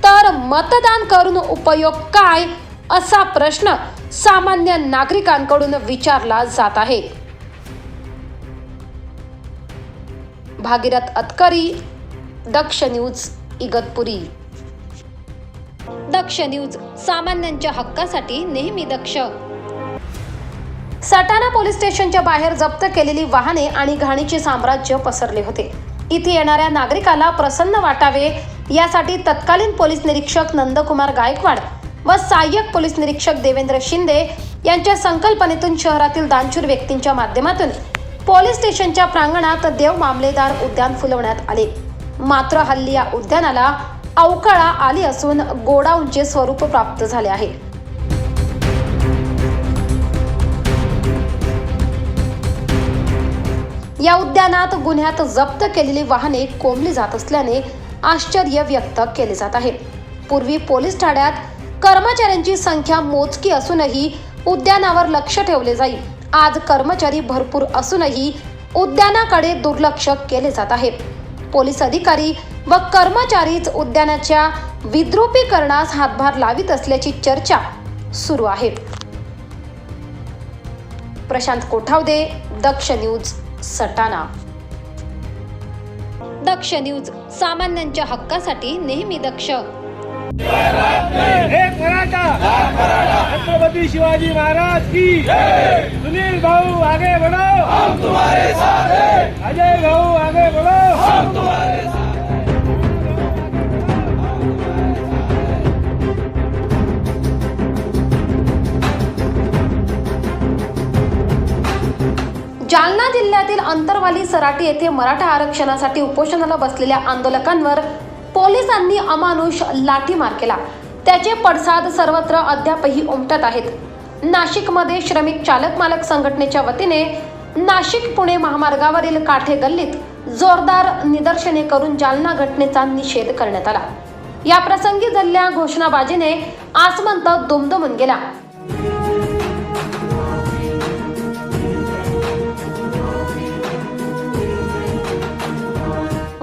तर मतदान करून उपयोग काय, असा प्रश्न सामान्य नागरिकांकडून विचारला जात आहे. भागीरथ अतकरी, दक्ष न्यूज, इगतपुरी. दक्ष न्यूज, सामान्यांच्या हक्कासाठी नेहमी दक्ष. सटाणा पोलीस स्टेशनच्या बाहेर जप्त केलेली वाहने आणि घाणीचे साम्राज्य पसरले होते. इथे येणाऱ्या नागरिकाला प्रसन्न वाटावे यासाठी तत्कालीन पोलीस निरीक्षक नंदकुमार गायकवाड व सहाय्यक पोलीस निरीक्षक देवेंद्र शिंदे यांच्या संकल्पनेतून शहरातील दानशूर व्यक्तींच्या माध्यमातून पोलीस स्टेशनच्या प्रांगणात देव मामलेदार उद्यान फुलवण्यात आले. मात्र हल्ली या उद्यानाला अवकाळा आली असून गोडाऊनचे स्वरूप प्राप्त झाले आहे. या उद्यानात गुन्ह्यात जप्त केलेली वाहने कोंबली जात असल्याने आश्चर्य व्यक्त केले जात आहे. पूर्वी पोलीस ठाण्यात कर्मचाऱ्यांची संख्या मोजकी असूनही उद्यानावर लक्ष ठेवले जाई. आज कर्मचारी भरपूर असूनही उद्यानाकडे दुर्लक्ष केले जात आहे. पोलीस अधिकारी व कर्मचारीच उद्यानाच्या विद्रुपीकरणास हातभार लावित असल्याची चर्चा सुरू आहे. प्रशांत कोठावदे, दक्ष न्यूज, सटाणा. दक्ष न्यूज, सामान्यांच्या हक्कासाठी नेहमी दक्ष. एक मराठा, छत्रपति शिवाजी महाराज की जय. सुनील भाऊ आगे बढ़ो, हम तुम्हारे साथ हैं. अजय भाऊ आगे बढ़ो, हम तुम्हारे साथ. जालना जिल्ह्यातील अंतरवाली सराटी येथे मराठा आरक्षणासाठी उपोषणाला बसलेल्या आंदोलकांवर पोलिसांनी अमानुष लाठीमार केला. त्याचे पडसाद सर्वत्र अद्यापही उमटत आहेत. नाशिकमध्ये श्रमिक चालक मालक संघटनेच्या वतीने नाशिक पुणे महामार्गावरील काठे गल्लीत जोरदार निदर्शने करून जालना घटनेचा निषेध करण्यात आला. या प्रसंगी झालेल्या घोषणाबाजीने आसमंत दुमदुमून गेला.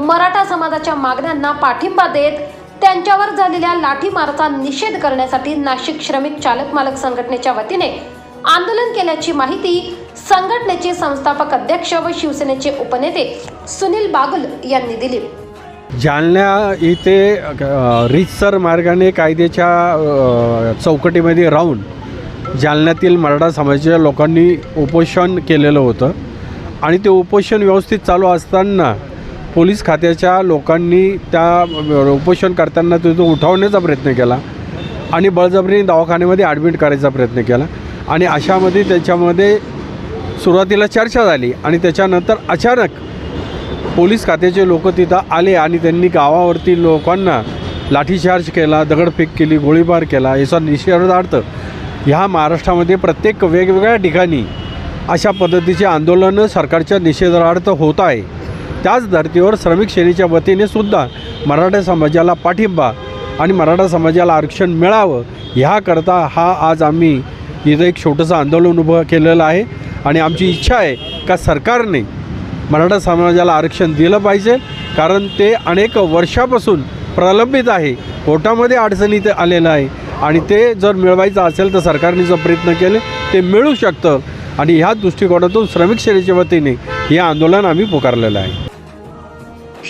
मराठा समाजाच्या मागण्यांना पाठिंबा देत त्यांच्यावर झालेल्या लाठीमारचा निषेध करण्यासाठी नाशिक श्रमिक चालक मालक संघटनेच्या वतीने आंदोलन केल्याची माहिती संघटनेचे संस्थापक अध्यक्ष व शिवसेनेचे उपनेते सुनील बागुल यांनी दिली. जालना इथे रीतसर मार्गाने कायद्याच्या चौकटीमध्ये राहून जालन्यातील मराठा समाजाच्या लोकांनी उपोषण केलेलं होतं आणि ते उपोषण व्यवस्थित चालू असताना पोलीस खात्याच्या लोकांनी त्या उपोषण करताना तो उठवण्याचा प्रयत्न केला आणि बळजबरीने दवाखान्यामध्ये ॲडमिट करायचा प्रयत्न केला आणि अशामध्ये त्याच्यामध्ये सुरुवातीला चर्चा झाली आणि त्याच्यानंतर अचानक पोलीस खात्याचे लोक तिथं आले आणि त्यांनी गावावरती लोकांना लाठीचार्ज केला, दगडफेक केली, गोळीबार केला. याचा निषेधार्थ ह्या महाराष्ट्रामध्ये प्रत्येक वेगवेगळ्या ठिकाणी अशा पद्धतीचे आंदोलनं सरकारच्या निषेधार्थ होत आहे. त्याच धर्तीवर श्रमिक सेनेच्या वतीने सुद्धा मराठा समाजाला पाठिंबा आणि मराठा समाजाला आरक्षण मिळावं ह्याकरता हा आज आम्ही इथं एक छोटंसं आंदोलन उभं केलेलं आहे आणि आमची इच्छा आहे का सरकारने मराठा समाजाला आरक्षण दिलं पाहिजे, कारण ते अनेक वर्षापासून प्रलंबित आहे, कोर्टामध्ये अडचणीत आलेलं आहे आणि ते जर मिळवायचं असेल तर सरकारने जर प्रयत्न केले ते मिळू शकतं आणि ह्या दृष्टिकोनातून श्रमिक सेनेच्या वतीने हे आंदोलन आम्ही पुकारलेलं आहे.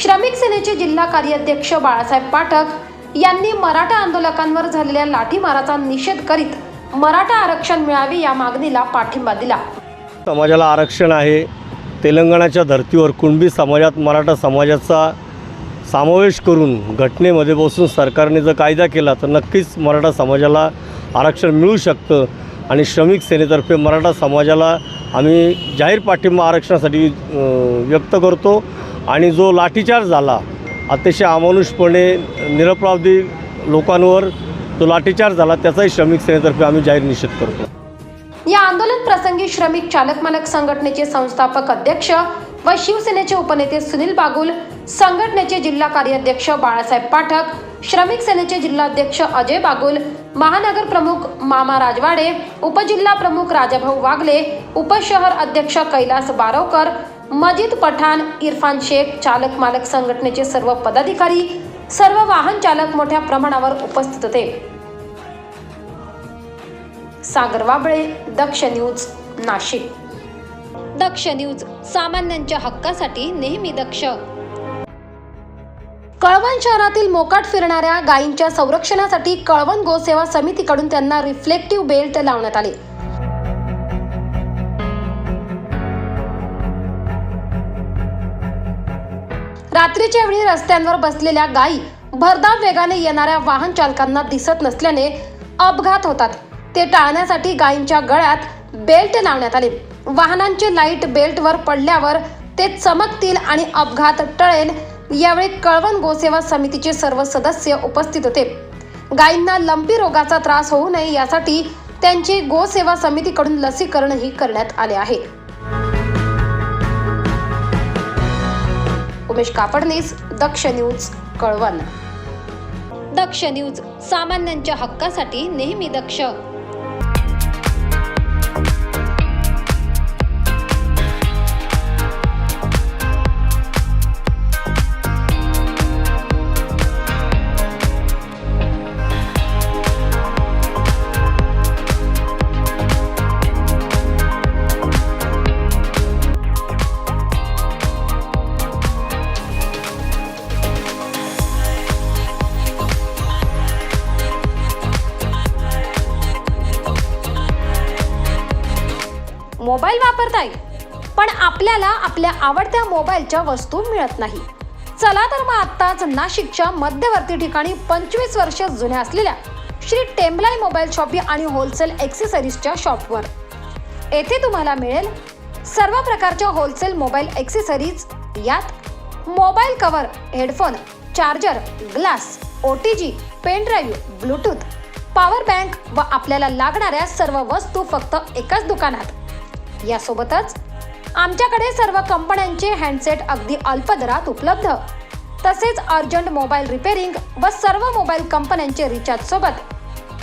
श्रमिक सेनेचे जिल्हा कार्याध्यक्ष बाळासाहेब पाठक यांनी मराठा आंदोलकांवर झालेल्या लाठीमाराचा निषेध करीत मराठा आरक्षण मिळावे या मागणीला पाठिंबा दिला. समाजाला आरक्षण आहे. तेलंगणाच्या धर्तीवर कुणबी समाजात मराठा समाजाचा समावेश करून घटनेमध्ये बसून सरकारने जर कायदा केला तर नक्कीच मराठा समाजाला आरक्षण मिळू शकतं आणि श्रमिक सेनेतर्फे मराठा समाजाला आम्ही जाहीर पाठिंबा आरक्षणासाठी व्यक्त करतो. आणि जो लाठीचार्ज झाला अतिशय अमानुषपणे निरपराधी लोकांवर जो लाठीचार्ज झाला त्याचाही श्रमिक सेनेतर्फे आम्ही जाहीर निषेध करतो. या आंदोलन प्रसंगी श्रमिक चालक मालक संघटनेचे संस्थापक अध्यक्ष व शिवसेनेचे उपनेते सुनील बागुल, संघटनेचे जिल्हा कार्याध्यक्ष बाळासाहेब पाठक, श्रमिक सेनेचे जिल्हाध्यक्ष अजय बागुल, महानगर प्रमुख मामा राजवाडे, उपजिल्हा प्रमुख राजाभाऊ वागले, उपशहर अध्यक्ष कैलास बारवकर, मजीद पठाण, इरफान शेख, चालक मालक संघटनेचे सर्व पदाधिकारी, सर्व वाहन चालक मोठ्या प्रमाणावर उपस्थित होते. सागर वाबळे, दक्ष न्यूज, नाशिक. दक्ष न्यूज, सामान्यांच्या हक्कासाठी नेहमी दक्ष. कळवण शहरातील मोकाट फिरणाऱ्या गायींच्या संरक्षणासाठी कळवण गोसेवा समितीकडून त्यांना रिफ्लेक्टिव्ह बेल्ट लावण्यात आले. रात्रीच्या वेळी रस्त्यांवर बसलेल्या गायी भरधाव वेगाने येणाऱ्या वाहन चालकांना दिसत नसल्याने अपघात होतात ते टाळण्यासाठी गायींच्या गळ्यात बेल्ट लावण्यात आले. वाहनांचे लाईट बेल्टवर पडल्यावर ते चमकतील आणि अपघात टळेल. यावेळी कळवण गोसेवा समितीचे सर्व सदस्य उपस्थित होते. गायींना लंपी रोगाचा त्रास होऊ नये यासाठी त्यांची गोसेवा समितीकडून लसीकरणही करण्यात आले आहे. उमेश कापडनीस, दक्ष न्यूज, कळवण. दक्ष न्यूज, सामान्यांच्या हक्कासाठी नेहमी दक्ष. मोबाईल वापरताय पण आपल्याला आपल्या आवडत्या मोबाईलच्या वस्तू मिळत नाही. चला तर मग आत्ताच नाशिकच्या मध्यवर्ती ठिकाणी 25 वर्ष जुन्या असलेल्या श्री टेम्बलाई मोबाईल शॉपी आणि होलसेल ॲक्सेसरीजच्या शॉपवर. येथे तुम्हाला मिळेल सर्व प्रकारच्या होलसेल मोबाईल ॲक्सेसरीज. यात mobile cover, headphone, charger, glass, OTG, pen drive, bluetooth, power bank व आपल्याला लागणाऱ्या सर्व वस्तू फक्त एकाच दुकानात. यासोबतच आमच्याकडे सर्व कंपन्यांचे हँडसेट अगदी अल्प दरात उपलब्ध. तसेच अर्जंट मोबाईल रिपेअरिंग व सर्व मोबाईल कंपन्यांचे रिचार्ज सोबत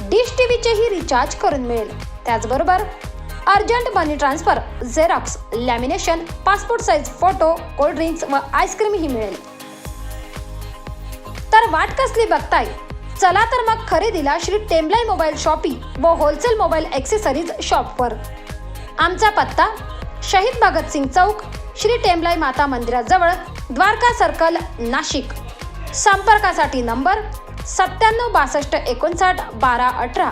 डिश टीव्हीचेही रिचार्ज करून मिळेल. त्याचबरोबर urgent money transfer, xerox, lamination, passport size photo, cold drinks व आईस्क्रीमही मिळेल. तर वाट कसली बघताय? चला तर मग खरेदीला श्री टेम्बलाई मोबाईल शॉपी व होलसेल मोबाईल ॲक्सेसरीज शॉपवर. आमचा पत्ता शहीद भगतसिंग चौक, श्री टेम्बलाई माता मंदिराजवळ, द्वारका सर्कल, नाशिक. संपर्कासाठी नंबर 9762591218,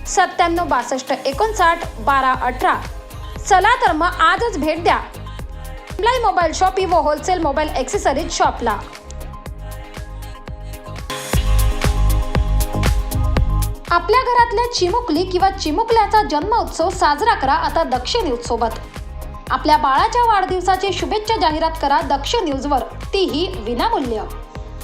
9762591218. चला तर मग आजच भेट द्या टेम्बलाई मोबाईल शॉपी व होलसेल मोबाईल ॲक्सेसरीज शॉपला. आपल्या घरातल्या चिमुकली किंवा चिमुकल्याचा जन्म उत्सव साजरा करा आता दक्ष न्यूज सोबत. आपल्या बाळाच्या वाढदिवसाची शुभेच्छा जाहिरात करा दक्ष न्यूजवर, तीही विनामूल्य.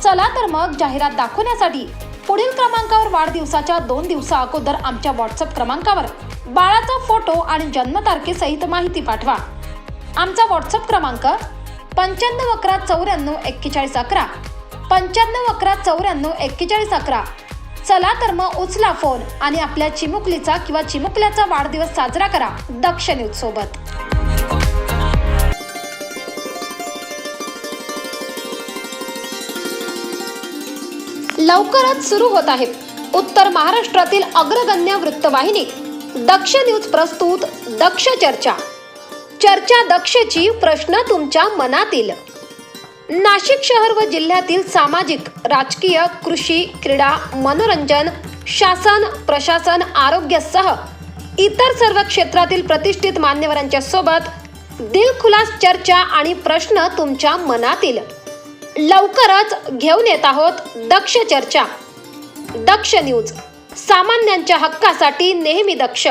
चला तर मग जाहिरात दाखवण्यासाठी पुढील क्रमांकावर वाढदिवसाच्या 2 दिवसा अगोदर आमच्या व्हॉट्सअप क्रमांकावर बाळाचा फोटो आणि जन्मतारखेसहित माहिती पाठवा. आमचा व्हॉट्सअप क्रमांक 9511944111, 9511944111. चला तर मग उचला फोन आणि आपल्या चिमुकलीचा किंवा चिमुकल्याचा वाढदिवस साजरा करा दक्ष न्यूज सोबत. लवकरच सुरू होत आहे उत्तर महाराष्ट्रातील अग्रगण्य वृत्तवाहिनी दक्ष न्यूज प्रस्तुत दक्ष चर्चा. चर्चा दक्षची, प्रश्न तुमच्या मनातील. नाशिक शहर व जिल्ह्यातील सामाजिक, राजकीय, कृषी, क्रीडा, मनोरंजन, शासन, प्रशासन, आरोग्यासह इतर सर्व क्षेत्रातील प्रतिष्ठित मान्यवरांच्या सोबत दिलखुलास चर्चा आणि प्रश्न तुमच्या मनातील. लवकरच घेऊन येत आहोत दक्ष चर्चा. दक्ष न्यूज, सामान्यांच्या हक्कासाठी नेहमी दक्ष.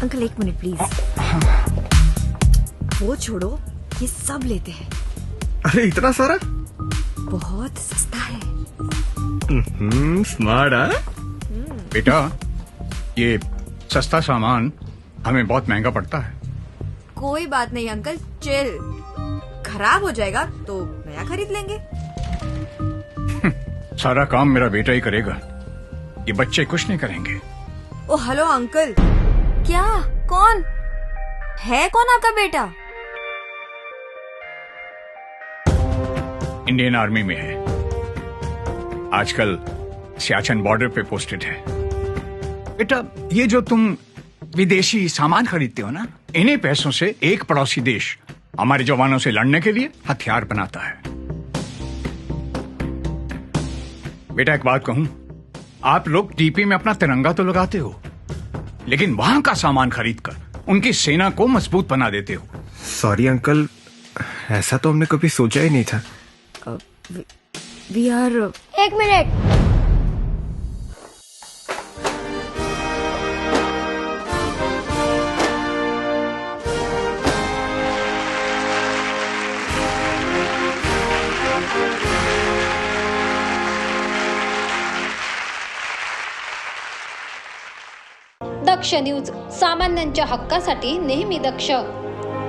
Uncle 1 minute please. वो छोड़ो, ये सब लेते हैं. अरे इतना सारा? बहुत सस्ता है. स्मार्ट है. बेटा, ये सस्ता सामान हमें बहुत महंगा पड़ता है. कोई बात नहीं अंकल, चिल. खराब हो जाएगा तो नया खरीद लेंगे. सारा काम मेरा बेटा ही करेगा, ये बच्चे कुछ नहीं करेंगे. ओ हेलो अंकल. क्या? कौन है? कौन आपका बेटा? इंडियन आर्मी में है, आजकल सियाचिन बॉर्डर पे पोस्टेड है. बेटा, ये जो तुम विदेशी सामान खरीदते हो ना, इन्हीं पैसों से एक पड़ोसी देश हमारे जवानों से लड़ने के लिए हथियार बनाता है. बेटा एक बात कहूं, आप लोग टीपी में अपना तिरंगा तो लगाते हो, लेकिन वहां का सामान खरीदकर उनकी सेना को मजबूत बना देते हो. सॉरी अंकल, ऐसा तो हमने कभी सोचा ही नहीं था। We are. एक मिनट। दक्ष न्यूज, सामान्यांच्या हक्कासाठी नेहमी दक्ष.